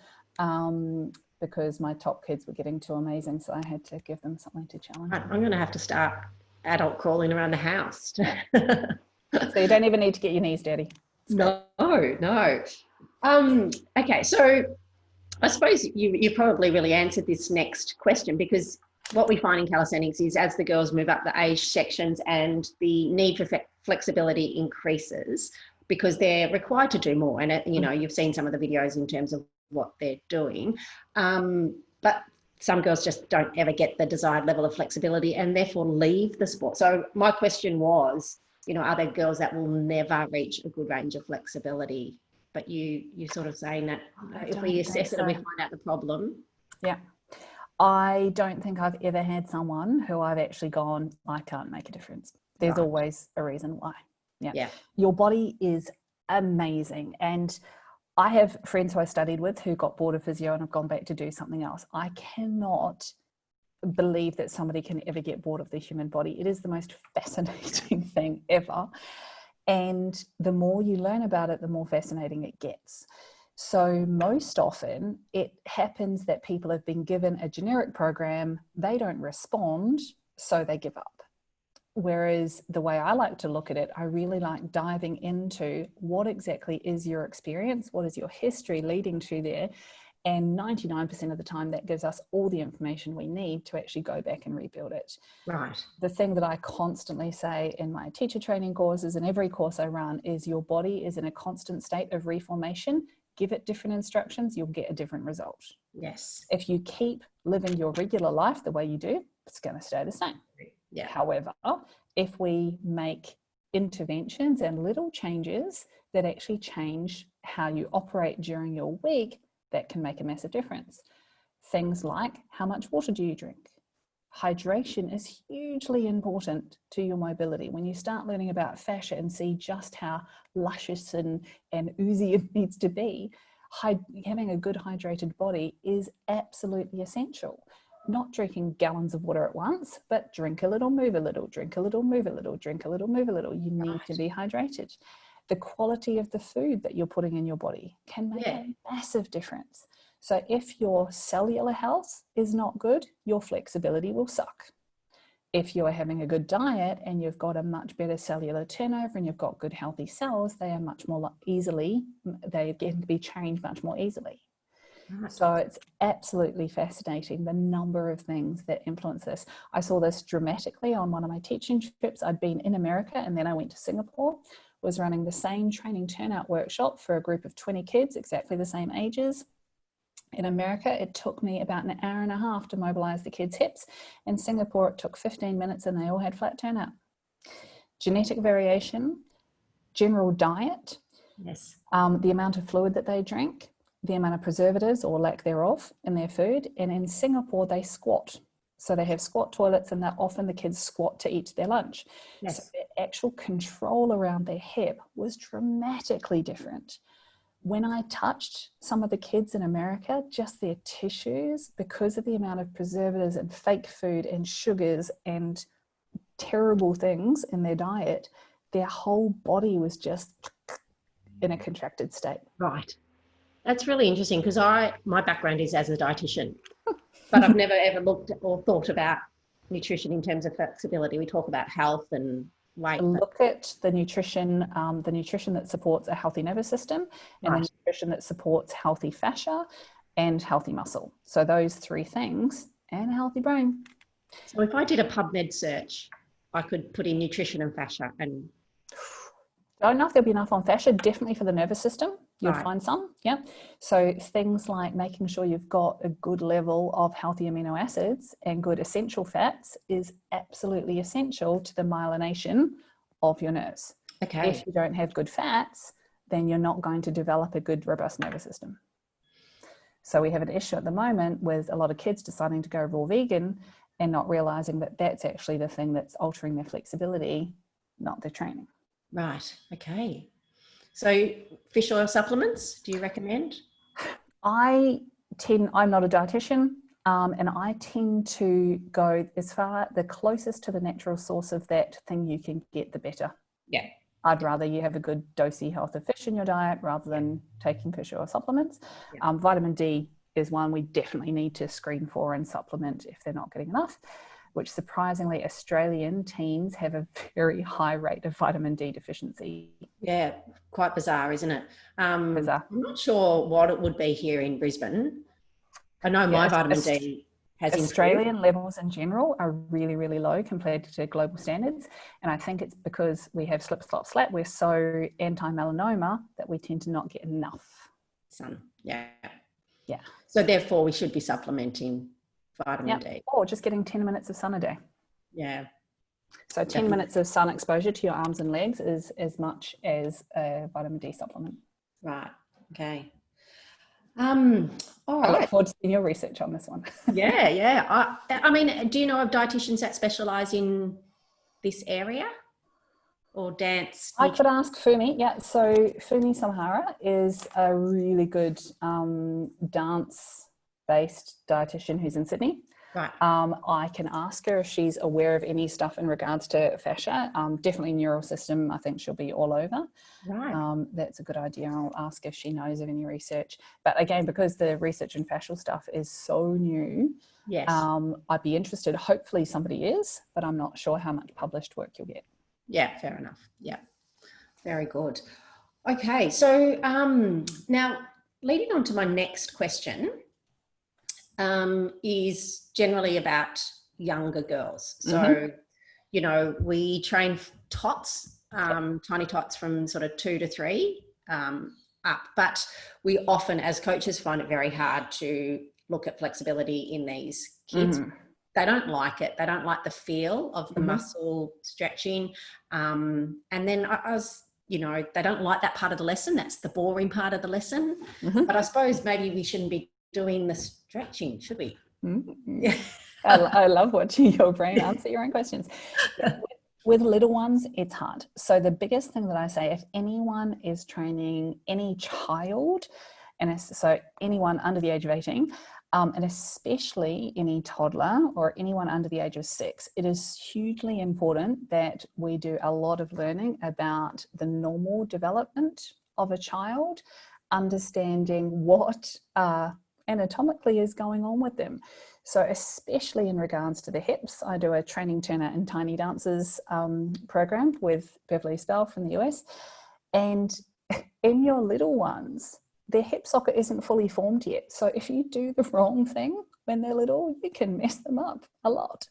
because my top kids were getting too amazing. So I had to give them something to challenge. I'm going to have to start adult crawling around the house. So you don't even need to get your knees dirty. No. Okay, so I suppose you probably really answered this next question, because what we find in calisthenics is as the girls move up the age sections and the need for flexibility increases, because they're required to do more. And, you know, you've seen some of the videos in terms of what they're doing. But some girls just don't ever get the desired level of flexibility and therefore leave the sport. So my question was, you know, are there girls that will never reach a good range of flexibility? But you sort of saying that if we assess it and we find out the problem. Yeah. I don't think I've ever had someone who I've actually gone, I can't make a difference. There's always a reason why. Yeah. Your body is amazing. And I have friends who I studied with who got bored of physio and have gone back to do something else. I cannot believe that somebody can ever get bored of the human body. It is the most fascinating thing ever. And the more you learn about it, the more fascinating it gets. So most often it happens that people have been given a generic program, they don't respond, so they give up. Whereas the way I like to look at it, I really like diving into what exactly is your experience, what is your history leading to there, and 99% of the time that gives us all the information we need to actually go back and rebuild it. Right. The thing that I constantly say in my teacher training courses and every course I run is your body is in a constant state of reformation. Give it different instructions, you'll get a different result. Yes. If you keep living your regular life the way you do, it's going to stay the same. Yeah. However, if we make interventions and little changes that actually change how you operate during your week, that can make a massive difference. Things like, how much water do you drink? Hydration is hugely important to your mobility. When you start learning about fascia and see just how luscious and oozy it needs to be, having a good hydrated body is absolutely essential. Not drinking gallons of water at once, but drink a little, move a little, drink a little, move a little, drink a little, move a little. You need to be hydrated. The quality of the food that you're putting in your body can make a massive difference. So if your cellular health is not good, your flexibility will suck. If you're having a good diet and you've got a much better cellular turnover and you've got good healthy cells, they are much more easily, they can be changed much more easily. Right. So it's absolutely fascinating, the number of things that influence this. I saw this dramatically on one of my teaching trips. I'd been in America and then I went to Singapore, was running the same training turnout workshop for a group of 20 kids, exactly the same ages. In America, it took me about an hour and a half to mobilize the kids' hips. In Singapore, it took 15 minutes and they all had flat turnout. Genetic variation, general diet, yes, the amount of fluid that they drink, the amount of preservatives or lack thereof in their food. And in Singapore, they squat. So they have squat toilets and often the kids squat to eat their lunch. yes. So the actual control around their hip was dramatically different. When I touched some of the kids in America, just their tissues, because of the amount of preservatives and fake food and sugars and terrible things in their diet, their whole body was just in a contracted state. Right. That's really interesting because my background is as a dietitian, but I've never ever looked or thought about nutrition in terms of flexibility. We talk about health and weight. Look at the nutrition that supports a healthy nervous system and the nutrition that supports healthy fascia and healthy muscle. So those three things and a healthy brain. So if I did a PubMed search, I could put in nutrition and fascia and... I don't know if there'll be enough on fascia, definitely for the nervous system. You'll find some, yeah. So things like making sure you've got a good level of healthy amino acids and good essential fats is absolutely essential to the myelination of your nerves. Okay. If you don't have good fats, then you're not going to develop a good, robust nervous system. So we have an issue at the moment with a lot of kids deciding to go raw vegan and not realizing that that's actually the thing that's altering their flexibility, not their training. Right. Okay. So fish oil supplements, do you recommend? I'm not a dietitian, and I tend to go as far, the closest to the natural source of that thing you can get, the better. Yeah. I'd rather you have a good dosey health of fish in your diet rather than taking fish oil supplements. Yeah. Vitamin D is one we definitely need to screen for and supplement if they're not getting enough, which surprisingly Australian teens have a very high rate of vitamin D deficiency. Yeah, quite bizarre, isn't it? Bizarre. I'm not sure what it would be here in Brisbane, I know my Yes. vitamin D has Australian improved. levels in general are really, really low compared to global standards. And I think it's because we have slip, slop, slap. We're so anti-melanoma that we tend to not get enough Sun. Yeah. Yeah. So therefore we should be supplementing vitamin D. Or just getting 10 minutes of sun a day. Yeah. So 10 minutes of sun exposure to your arms and legs is as much as a vitamin D supplement. Right. Okay. All I look right. forward to seeing your research on this one. Yeah, yeah. I mean, do you know of dietitians that specialise in this area or dance? I could ask Fumi. Yeah, so Fumi Samhara is a really good dance-based dietitian who's in Sydney. Right. I can ask her if she's aware of any stuff in regards to fascia. Definitely neural system. I think she'll be all over. Right. That's a good idea. I'll ask if she knows of any research. But again, because the research in fascial stuff is so new, Yes. I'd be interested. Hopefully somebody is, but I'm not sure how much published work you'll get. Yeah, fair enough. Yeah. Very good. Okay. So now leading on to my next question is generally about younger girls. So, you know, we train tots, tiny tots from sort of 2 to 3 up, but we often as coaches find it very hard to look at flexibility in these kids. They don't like it. They don't like the feel of the muscle stretching. And then I was, you know, they don't like that part of the lesson. That's the boring part of the lesson. But I suppose maybe we shouldn't be doing the stretching, should we? Yeah. I love watching your brain answer your own questions. With little ones, it's hard. So the biggest thing that I say, if anyone is training any child, and so anyone under the age of 18, and especially any toddler or anyone under the age of 6, it is hugely important that we do a lot of learning about the normal development of a child, understanding what anatomically is going on with them. So especially in regards to the hips, I do a training turner and tiny dancers program with Beverly Spell from the US. And in your little ones, their hip socket isn't fully formed yet. So if you do the wrong thing when they're little, you can mess them up a lot.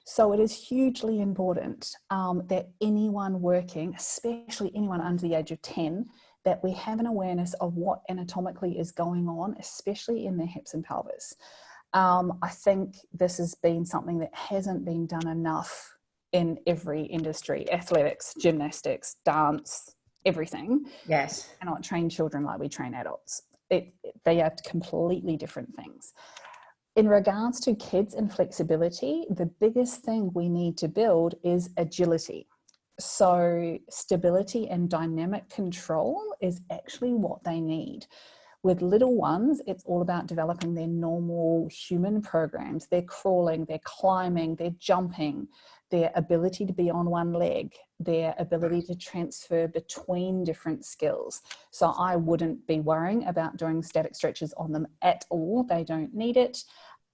So it is hugely important that anyone working, especially anyone under the age of 10, that we have an awareness of what anatomically is going on, especially in their hips and pelvis. I think this has been something that hasn't been done enough in every industry: athletics, gymnastics, dance, everything. Yes. We cannot train children like we train adults. They are completely different things. In regards to kids and flexibility, the biggest thing we need to build is agility. So stability and dynamic control is actually what they need. With little ones, it's all about developing their normal human programs. They're crawling, they're climbing, they're jumping, their ability to be on one leg, their ability to transfer between different skills. So I wouldn't be worrying about doing static stretches on them at all. They don't need it.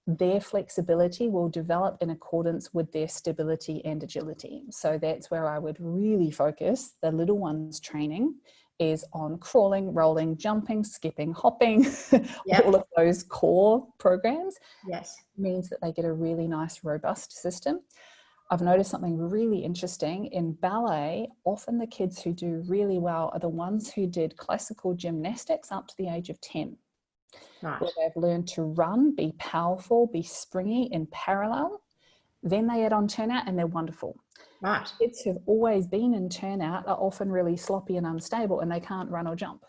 Their flexibility will develop in accordance with their stability and agility. So that's where I would really focus the little ones training, is on crawling, rolling, jumping, skipping, hopping, all of those core programs. Yes. Means that they get a really nice, robust system. I've noticed something really interesting in ballet. Often the kids who do really well are the ones who did classical gymnastics up to the age of 10. Right. Where they've learned to run, be powerful, be springy in parallel. Then they add on turnout and they're wonderful. Right. Kids who've always been in turnout are often really sloppy and unstable and they can't run or jump.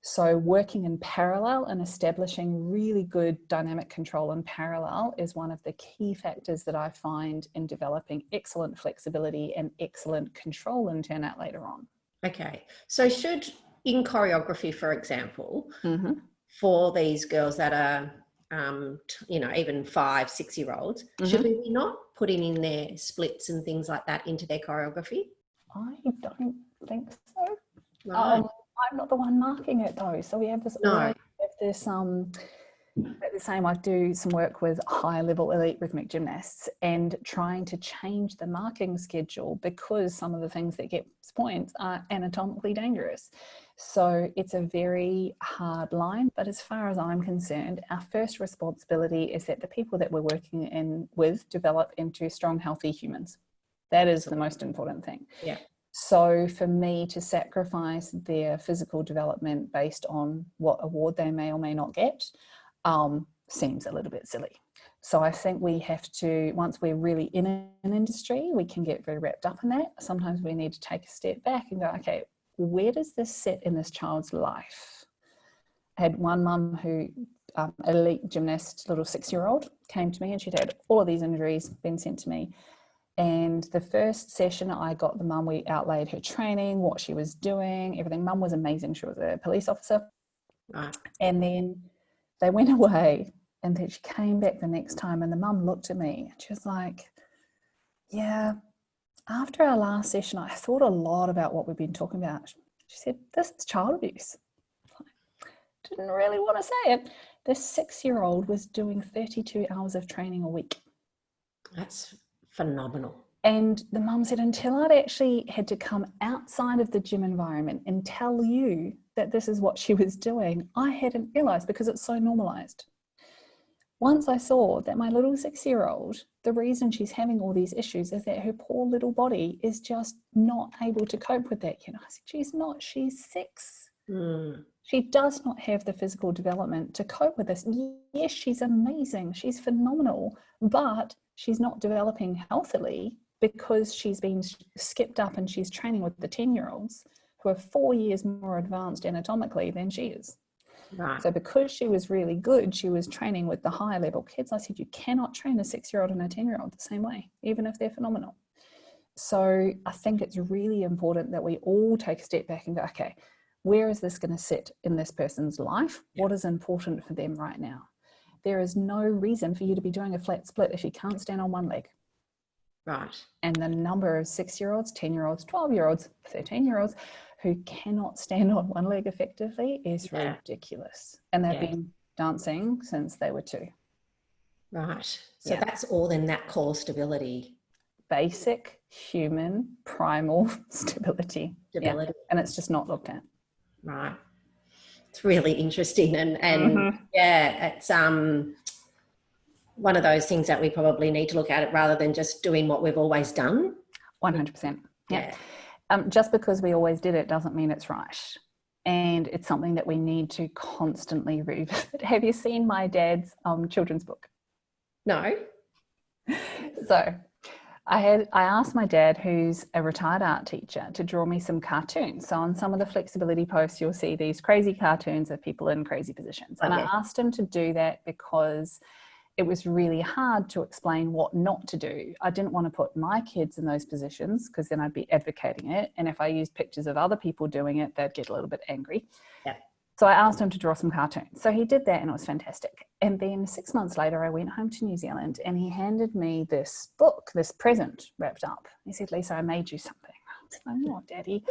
So working in parallel and establishing really good dynamic control in parallel is one of the key factors that I find in developing excellent flexibility and excellent control in turnout later on. Okay. So should, in choreography, for example, for these girls that are, you know, even 5, 6-year-olds, should we be not putting in their splits and things like that into their choreography? I don't think so. Right. I'm not the one marking it though. So we have this, At the same, I do some work with high-level elite rhythmic gymnasts and trying to change the marking schedule because some of the things that get points are anatomically dangerous. So it's a very hard line, but as far as I'm concerned, our first responsibility is that the people that we're working with develop into strong, healthy humans. That is the most important thing. Yeah. So for me to sacrifice their physical development based on what award they may or may not get, seems a little bit silly. So I think we have to, once we're really in an industry, we can get very wrapped up in that. Sometimes we need to take a step back and go, okay, where does this sit in this child's life? I had one mum who, elite gymnast, little 6-year-old, came to me and she'd had all of these injuries been sent to me. And the first session I got the mum, we outlaid her training, what she was doing, everything. Mum was amazing. She was a police officer. Right. And then they went away and then she came back the next time and the mum looked at me and she was like, yeah, after our last session, I thought a lot about what we've been talking about. She said, this is child abuse. Didn't really want to say it. This 6-year-old was doing 32 hours of training a week. That's phenomenal. And the mum said, until I'd actually had to come outside of the gym environment and tell you that this is what she was doing, I hadn't realized because it's so normalized. Once I saw that my little 6-year-old, the reason she's having all these issues is that her poor little body is just not able to cope with that. You know, I said, she's not, she's 6. She does not have the physical development to cope with this. Yes, she's amazing. She's phenomenal, but she's not developing healthily because she's been skipped up and she's training with the 10-year-olds who are 4 years more advanced anatomically than she is. Right. So because she was really good, she was training with the higher level kids. I said, you cannot train a 6-year-old and a 10-year-old the same way, even if they're phenomenal. So I think it's really important that we all take a step back and go, okay, where is this going to sit in this person's life? What is important for them right now? There is no reason for you to be doing a flat split if you can't stand on one leg. Right. And the number of 6-year-olds, 10-year-olds, 12-year-olds, 13-year-olds who cannot stand on one leg effectively is ridiculous. And they've been dancing since they were 2. Right. So that's all in that core stability. Basic human primal stability. Yeah. And it's just not looked at. Right. It's really interesting. And yeah, it's one of those things that we probably need to look at it rather than just doing what we've always done. 100%. Yeah. Just because we always did it doesn't mean it's right. And it's something that we need to constantly revisit. Have you seen my dad's children's book? No. So I asked my dad, who's a retired art teacher, to draw me some cartoons. So on some of the flexibility posts, you'll see these crazy cartoons of people in crazy positions. And I asked him to do that because it was really hard to explain what not to do. I didn't want to put my kids in those positions because then I'd be advocating it. And if I used pictures of other people doing it, they'd get a little bit angry. Yeah. So I asked him to draw some cartoons. So he did that and it was fantastic. And then 6 months later, I went home to New Zealand and he handed me this book, this present wrapped up. He said, Lisa, I made you something. I was like, oh, Daddy.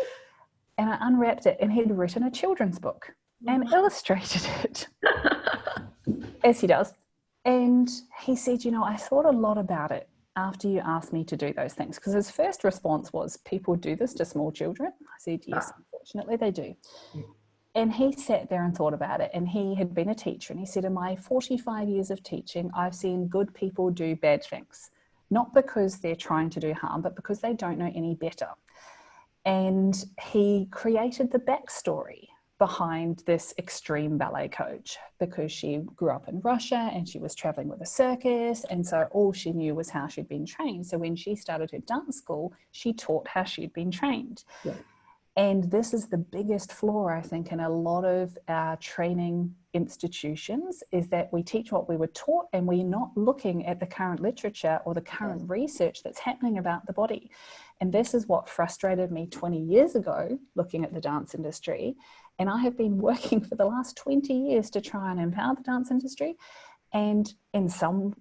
And I unwrapped it and he'd written a children's book and illustrated it, as he does. And he said, you know, I thought a lot about it after you asked me to do those things. Because his first response was, people do this to small children. I said, yes, unfortunately they do. And he sat there and thought about it. And he had been a teacher. And he said, in my 45 years of teaching, I've seen good people do bad things. Not because they're trying to do harm, but because they don't know any better. And he created the backstory behind this extreme ballet coach because she grew up in Russia and she was traveling with a circus, and so all she knew was how she'd been trained. So when she started her dance school, she taught how she'd been trained. And this is the biggest flaw, I think, in a lot of our training institutions, is that we teach what we were taught and we're not looking at the current literature or the current research that's happening about the body. And this is what frustrated me 20 years ago, looking at the dance industry. And I have been working for the last 20 years to try and empower the dance industry. And in some,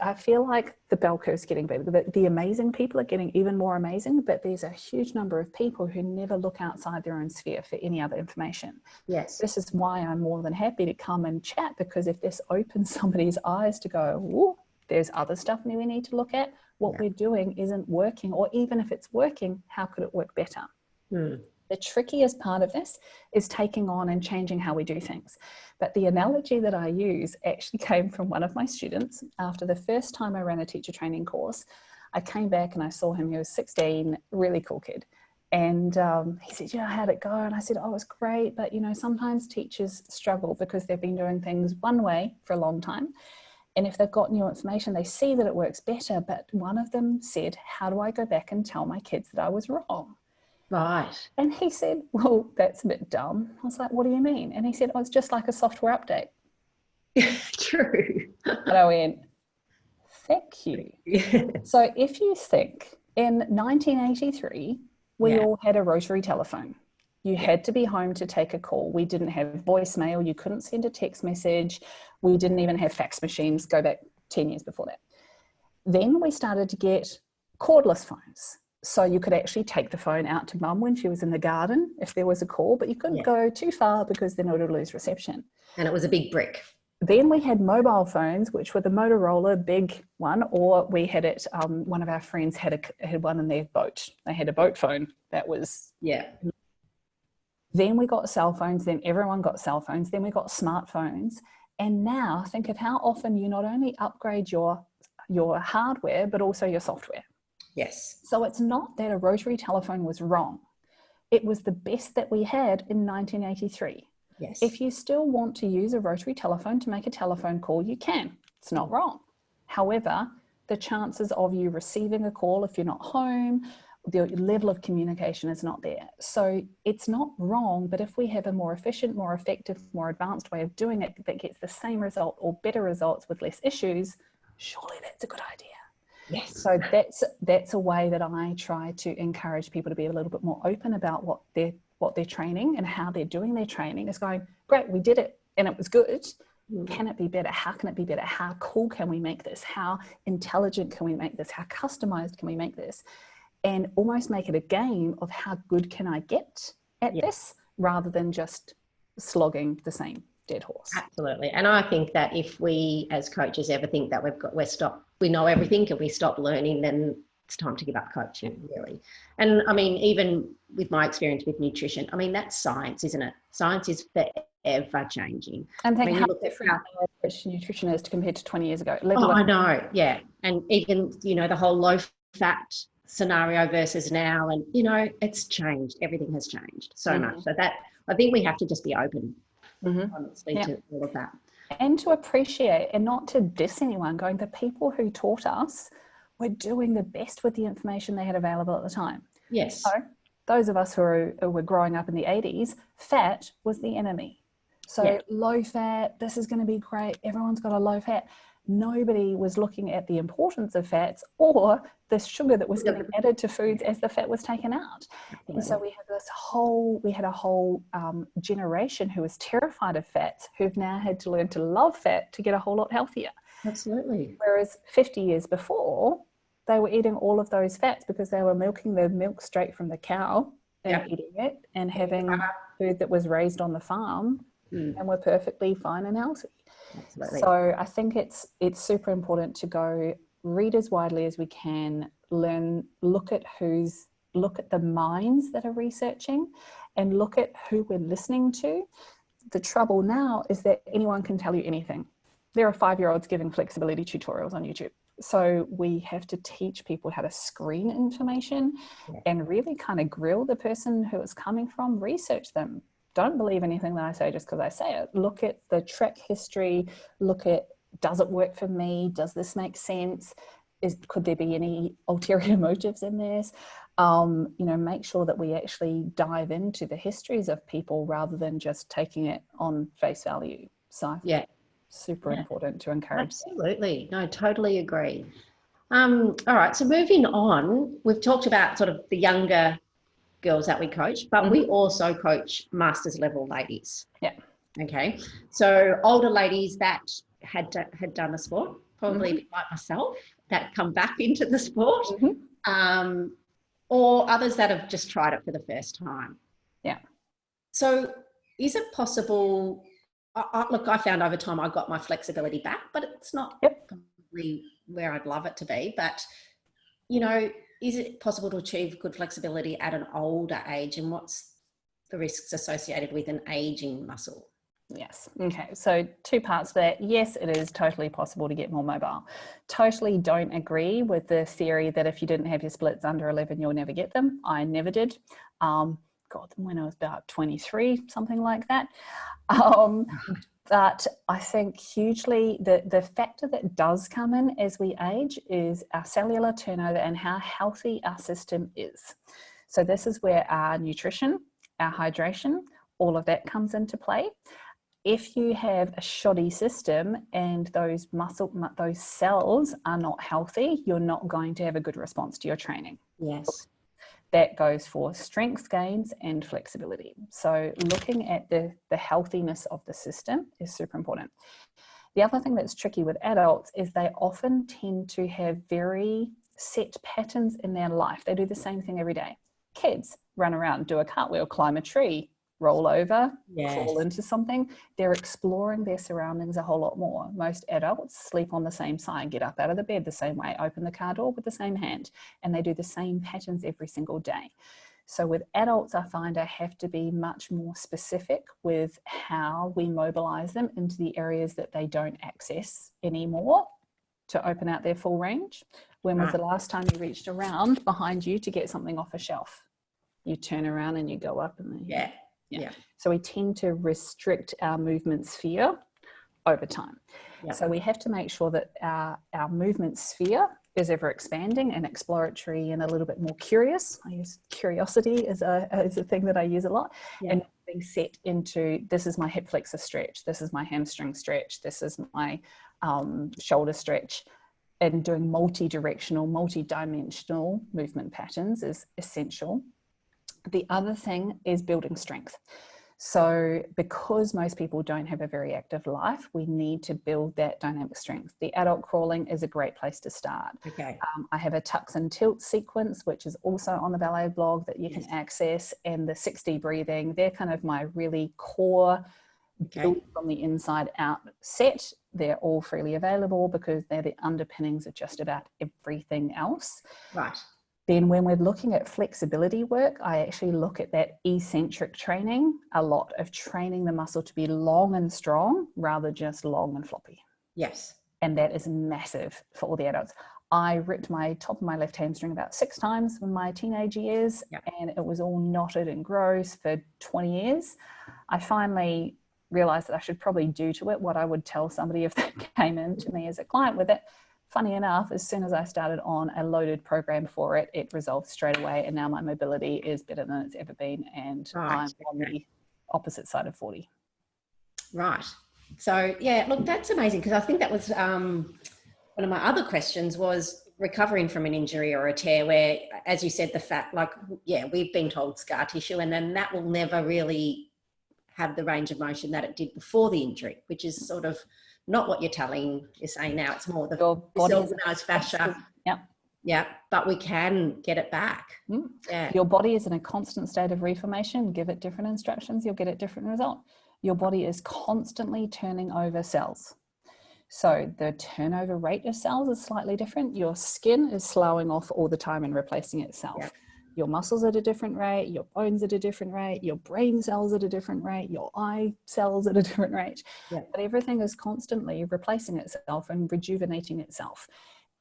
I feel like the bell curve is getting bigger. The amazing people are getting even more amazing, but there's a huge number of people who never look outside their own sphere for any other information. Yes. This is why I'm more than happy to come and chat, because if this opens somebody's eyes to go, "Ooh, there's other stuff we need to look at. What we're doing isn't working, or even if it's working, how could it work better?" The trickiest part of this is taking on and changing how we do things. But the analogy that I use actually came from one of my students. After the first time I ran a teacher training course, I came back and I saw him. He was 16, really cool kid. And he said, how'd it go? And I said, oh, it was great. But, sometimes teachers struggle because they've been doing things one way for a long time. And if they've got new information, they see that it works better. But one of them said, how do I go back and tell my kids that I was wrong? Right. And he said, well, that's a bit dumb. I was like, what do you mean? And he said, oh, it's just like a software update. True. And I went, thank you. So if you think in 1983, we all had a rotary telephone. You had to be home to take a call. We didn't have voicemail. You couldn't send a text message. We didn't even have fax machines. Go back 10 years before that. Then we started to get cordless phones. So you could actually take the phone out to mum when she was in the garden if there was a call, but you couldn't go too far because then it would lose reception. And it was a big brick. Then we had mobile phones, which were the Motorola big one, or we had it, one of our friends had one in their boat. They had a boat phone that was... Yeah. Then we got cell phones, then everyone got cell phones, then we got smartphones. And now think of how often you not only upgrade your hardware, but also your software. Yes. So it's not that a rotary telephone was wrong. It was the best that we had in 1983. Yes. If you still want to use a rotary telephone to make a telephone call, you can. It's not wrong. However, the chances of you receiving a call if you're not home, the level of communication is not there. So it's not wrong, but if we have a more efficient, more effective, more advanced way of doing it that gets the same result or better results with less issues, surely that's a good idea. Yes. So that's a way that I try to encourage people to be a little bit more open about what they're training and how they're doing their training. Is going, great, we did it and it was good. Can it be better? How can it be better? How cool can we make this? How intelligent can we make this? How customized can we make this? And almost make it a game of how good can I get at this, rather than just slogging the same dead horse. Absolutely. And I think that if we as coaches ever think that we know everything and we stop learning, then it's time to give up coaching, really. And I mean, even with my experience with nutrition, I mean, that's science, isn't it? Science is forever changing. And think how different nutrition is compared to 20 years ago. I know. Yeah. And even, the whole low fat scenario versus now, and, it's changed. Everything has changed so much. So that, I think we have to just be open. Honestly, to all of that, and to appreciate and not to diss anyone. Going, the people who taught us were doing the best with the information they had available at the time. Yes. So those of us who were growing up in the 80s, fat was the enemy. So low fat, this is going to be great. Everyone's got a low fat. Nobody was looking at the importance of fats or the sugar that was getting added to foods as the fat was taken out. Absolutely. And so we had a whole generation who was terrified of fats, who've now had to learn to love fat to get a whole lot healthier. Absolutely. Whereas 50 years before, they were eating all of those fats because they were milking the milk straight from the cow and eating it and having food that was raised on the farm and were perfectly fine and healthy. Absolutely. So I think it's super important to go read as widely as we can, look at the minds that are researching and look at who we're listening to. The trouble now is that anyone can tell you anything. There are 5-year-olds giving flexibility tutorials on YouTube. So we have to teach people how to screen information and really kind of grill the person who it's coming from, research them. Don't believe anything that I say just because I say it. Look at the track history, look at, does it work for me? Does this make sense? Could there be any ulterior motives in this? Make sure that we actually dive into the histories of people rather than just taking it on face value. So super important to encourage. Absolutely. No, totally agree. All right. So moving on, we've talked about sort of the younger girls that we coach, but we also coach masters level ladies. Yeah. Okay. So older ladies that had done the sport, probably a bit like myself, that come back into the sport, or others that have just tried it for the first time. Yeah. So is it possible, look, I found over time I got my flexibility back, but it's not probably where I'd love it to be. But, you know, is it possible to achieve good flexibility at an older age, and what's the risks associated with an aging muscle? Yes. Okay. So 2 parts to that. Yes, it is totally possible to get more mobile. Totally don't agree with the theory that if you didn't have your splits under 11, you'll never get them. I never did. God, when I was about 23, something like that. But I think hugely the factor that does come in as we age is our cellular turnover and how healthy our system is. So this is where our nutrition, our hydration, all of that comes into play. If you have a shoddy system and those cells are not healthy, you're not going to have a good response to your training. Yes. That goes for strength gains and flexibility. So looking at the healthiness of the system is super important. The other thing that's tricky with adults is they often tend to have very set patterns in their life. They do the same thing every day. Kids run around, do a cartwheel, climb a tree, roll over, fall into something. They're exploring their surroundings a whole lot more. Most adults sleep on the same side, get up out of the bed the same way, open the car door with the same hand, and they do the same patterns every single day. So with adults, I find I have to be much more specific with how we mobilize them into the areas that they don't access anymore to open out their full range. When was the last time you reached around behind you to get something off a shelf? You turn around and you go up and then Yeah. So we tend to restrict our movement sphere over time. So we have to make sure that our movement sphere is ever expanding and exploratory and a little bit more curious. I use curiosity as a thing that I use a lot. And being set into, this is my hip flexor stretch, this is my hamstring stretch, this is my shoulder stretch. And doing multi-directional, multi-dimensional movement patterns is essential. The other thing is building strength. So because most people don't have a very active life, we need to build that dynamic strength. The adult crawling is a great place to start. Okay. I have a tucks and tilt sequence, which is also on the Ballet blog that you can access, and the 6D breathing. They're kind of my really core build from the inside out set. They're all freely available because they're the underpinnings of just about everything else. Right. Then when we're looking at flexibility work, I actually look at that eccentric training, a lot of training the muscle to be long and strong rather just long and floppy. Yes. And that is massive for all the adults. I ripped my top of my left hamstring about 6 times in my teenage years, and it was all knotted and gross for 20 years. I finally realized that I should probably do to it what I would tell somebody if they came in to me as a client with it. Funny enough, as soon as I started on a loaded program for it, it resolved straight away, and now my mobility is better than it's ever been, and I'm on the opposite side of 40. Right. So yeah, look, that's amazing, because I think that was one of my other questions was recovering from an injury or a tear where, as you said, the fact, like, we've been told scar tissue, and then that will never really have the range of motion that it did before the injury, which is sort of not what you're saying now. It's more the disorganized fascia. Yeah, but we can get it back. Yeah. Your body is in a constant state of reformation. Give it different instructions, you'll get a different result. Your body is constantly turning over cells. So the turnover rate of cells is slightly different. Your skin is slowing off all the time and replacing itself. Yeah. Your muscles at a different rate, your bones at a different rate, your brain cells at a different rate, your eye cells at a different rate. Yeah. But everything is constantly replacing itself and rejuvenating itself.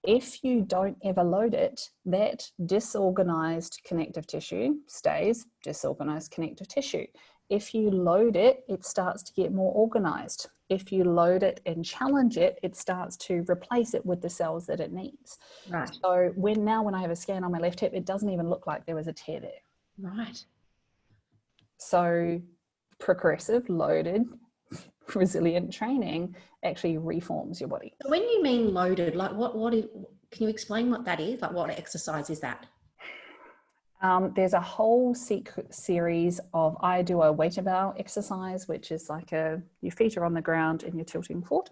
If you don't ever load it, that disorganized connective tissue stays disorganized connective tissue. If you load it, it starts to get more organized. If you load it and challenge it, it starts to replace it with the cells that it needs. Right. So when I have a scan on my left hip, it doesn't even look like there was a tear there. Right. So progressive, loaded, resilient training actually reforms your body. When you mean loaded, like can you explain what that is? Like what exercise is that? There's a whole series of, I do a weight bow exercise, which is like your feet are on the ground and you're tilting forward.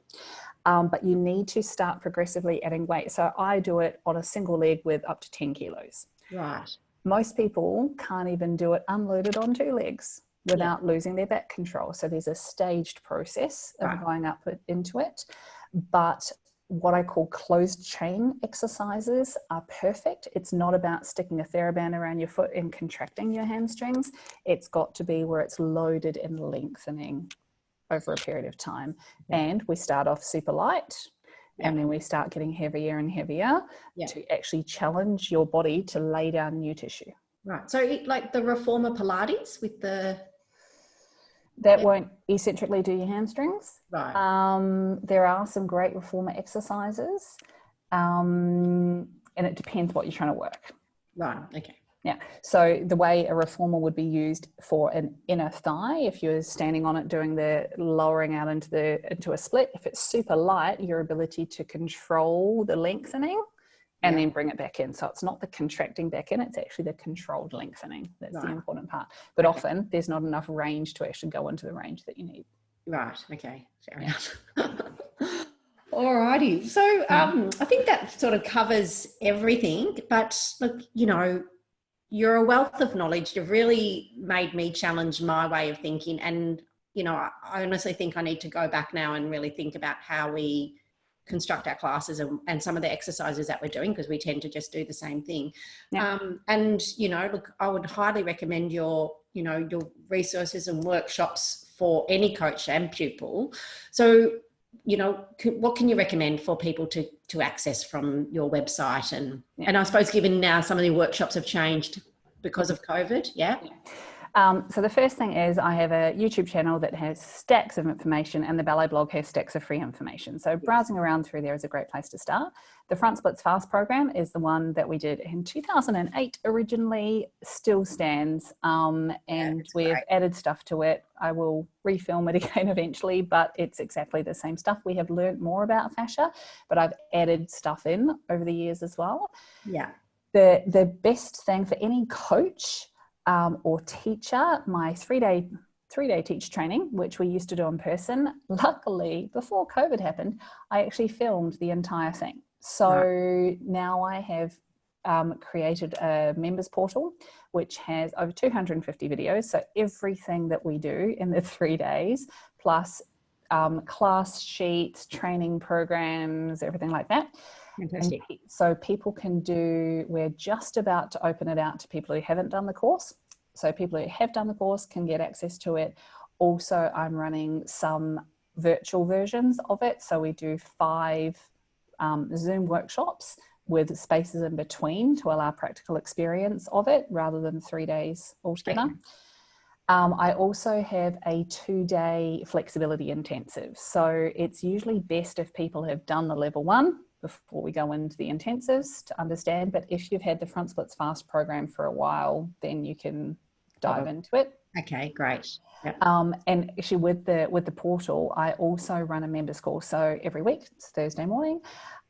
But you need to start progressively adding weight. So I do it on a single leg with up to 10 kilos. Right. Most people can't even do it unloaded on 2 legs without losing their back control. So there's a staged process of going up into it. But what I call closed chain exercises are perfect. It's not about sticking a TheraBand around your foot and contracting your hamstrings. It's got to be where it's loaded and lengthening over a period of time. And we start off super light and then we start getting heavier and heavier to actually challenge your body to lay down new tissue. Right. So like the reformer Pilates with the... That won't eccentrically do your hamstrings. Right. There are some great reformer exercises, and it depends what you're trying to work. Right. Okay. Yeah. So the way a reformer would be used for an inner thigh, if you're standing on it doing the lowering out into a split, if it's super light, your ability to control the lengthening and then bring it back in. So it's not the contracting back in, it's actually the controlled lengthening. That's the important part. But often there's not enough range to actually go into the range that you need. Right. Okay. Fair enough. Alrighty. So I think that sort of covers everything, but look, you know, you're a wealth of knowledge. You've really made me challenge my way of thinking. And, you know, I honestly think I need to go back now and really think about how we construct our classes and some of the exercises that we're doing, because we tend to just do the same thing. And, you know, look, I would highly recommend your resources and workshops for any coach and pupil. So, you know, what can you recommend for people to access from your website? And I suppose given now some of the workshops have changed because of COVID. So the first thing is I have a YouTube channel that has stacks of information, and the Ballet Blog has stacks of free information. So browsing around through there is a great place to start. The Front Splits Fast program is the one that we did in 2008 originally, still stands, and we've added stuff to it. I will refilm it again eventually, but it's exactly the same stuff. We have learned more about fascia, but I've added stuff in over the years as well. The best thing for any coach or teacher, my three-day teach training, which we used to do in person. Luckily, before COVID happened, I actually filmed the entire thing. So now I have created a members portal, which has over 250 videos. So everything that we do in the 3 days, plus class sheets, training programs, everything like that. Fantastic. So people can we're just about to open it out to people who haven't done the course. So people who have done the course can get access to it. Also, I'm running some virtual versions of it. So we do 5 Zoom workshops with spaces in between to allow practical experience of it rather than 3 days altogether. I also have a 2-day flexibility intensive. So it's usually best if people have done the level 1 before we go into the intensives to understand. But if you've had the Front Splits Fast program for a while, then you can dive into it. Okay, great. And actually with the portal, I also run a members course. So every week, it's Thursday morning,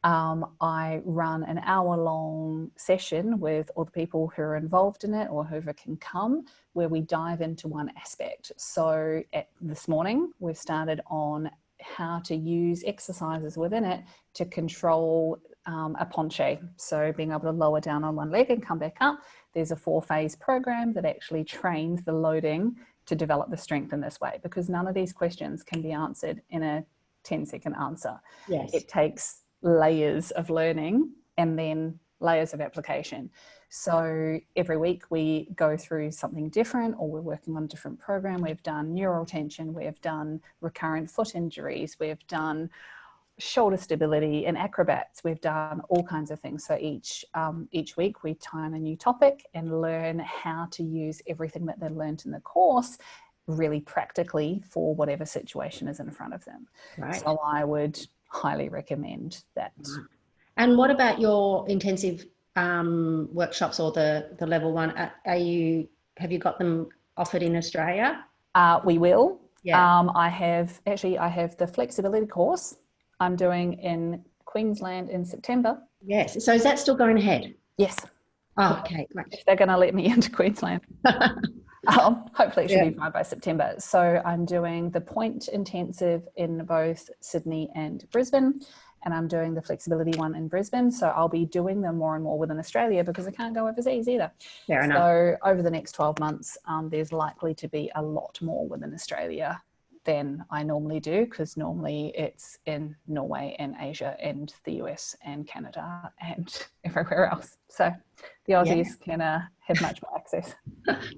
I run an hour-long session with all the people who are involved in it or whoever can come, where we dive into one aspect. So this morning, we've started on how to use exercises within it to control a penché. So being able to lower down on one leg and come back up. There's a 4-phase program that actually trains the loading to develop the strength in this way, because none of these questions can be answered in a 10-second answer. It takes layers of learning and then layers of application. So every week we go through something different, or we're working on a different program. We've done neural tension, we've done recurrent foot injuries, we've done shoulder stability and acrobats, we've done all kinds of things. So each week we time a new topic and learn how to use everything that they learned in the course really practically for whatever situation is in front of them. So I would highly recommend that. And what about your intensive workshops or the level 1? Have you got them offered in Australia? We will. I have the flexibility course I'm doing in Queensland in September. Yes. So is that still going ahead? Yes. Oh, okay, great. if they're going to let me into Queensland. Hopefully it should be fine by September. So I'm doing the point intensive in both Sydney and Brisbane, and I'm doing the flexibility one in Brisbane. So I'll be doing them more and more within Australia because I can't go overseas either. Fair enough. So over the next 12 months, there's likely to be a lot more within Australia than I normally do, because normally it's in Norway and Asia and the US and Canada and everywhere else. So the Aussies can have much more access.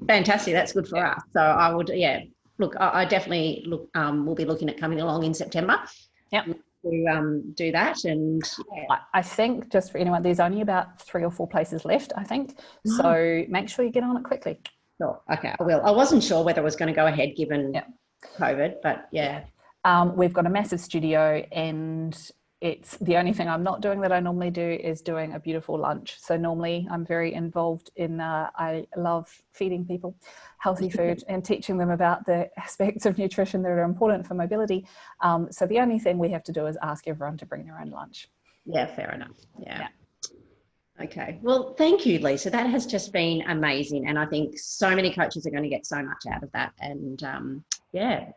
Fantastic. That's good for us. So I would, look, I definitely will be looking at coming along in September. Yep. To do that. And I think, just for anyone, there's only about 3 or 4 places left, I think. So make sure you get on it quickly. Sure. Okay, I will. I wasn't sure whether I was going to go ahead given COVID, but we've got a massive studio, and it's the only thing I'm not doing that I normally do is doing a beautiful lunch. So normally I'm very involved in, I love feeding people healthy food and teaching them about the aspects of nutrition that are important for mobility. So the only thing we have to do is ask everyone to bring their own lunch. Yeah, fair enough. Yeah. Okay. Well, thank you, Lisa. That has just been amazing. And I think so many coaches are going to get so much out of that. And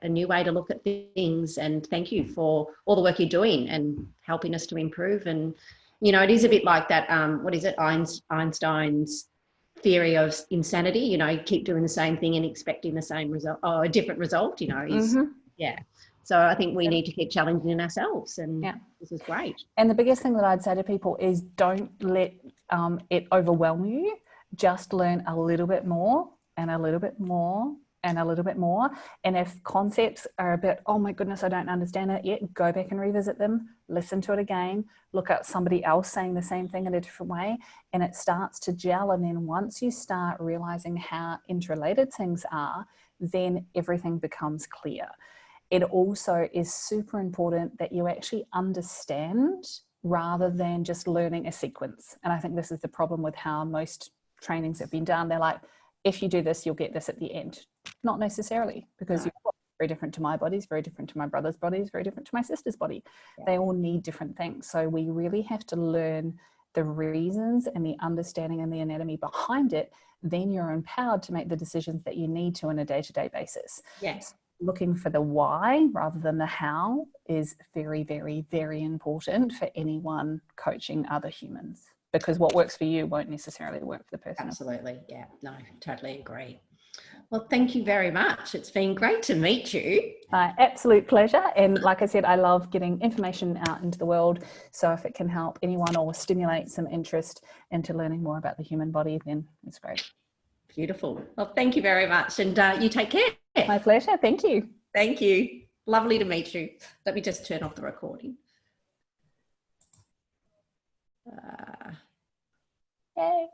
a new way to look at things. And thank you for all the work you're doing and helping us to improve. And, you know, it is a bit like that, what is it, Einstein's theory of insanity, you know, keep doing the same thing and expecting the same result, or a different result, you know, is, So I think we need to keep challenging ourselves, and this is great. And the biggest thing that I'd say to people is don't let it overwhelm you. Just learn a little bit more and a little bit more and a little bit more. And if concepts are a bit, oh my goodness, I don't understand it yet, go back and revisit them, listen to it again, look at somebody else saying the same thing in a different way, and it starts to gel. And then once you start realizing how interrelated things are, then everything becomes clear. It also is super important that you actually understand rather than just learning a sequence. And I think this is the problem with how most trainings have been done. They're like, if you do this, you'll get this at the end. Not necessarily, because you're very different to my body, is very different to my brother's body, is very different to my sister's body. They all need different things. So we really have to learn the reasons and the understanding and the anatomy behind it. Then you're empowered to make the decisions that you need to on a day-to-day basis. Yes. Looking for the why rather than the how is very, very, very important for anyone coaching other humans, because what works for you won't necessarily work for the person. Absolutely. Yeah, no, totally agree. Well, thank you very much. It's been great to meet you. Absolute pleasure. And like I said, I love getting information out into the world. So if it can help anyone or stimulate some interest into learning more about the human body, then it's great. Beautiful. Well, thank you very much. And you take care. My pleasure. Thank you. Thank you. Lovely to meet you. Let me just turn off the recording. Yay.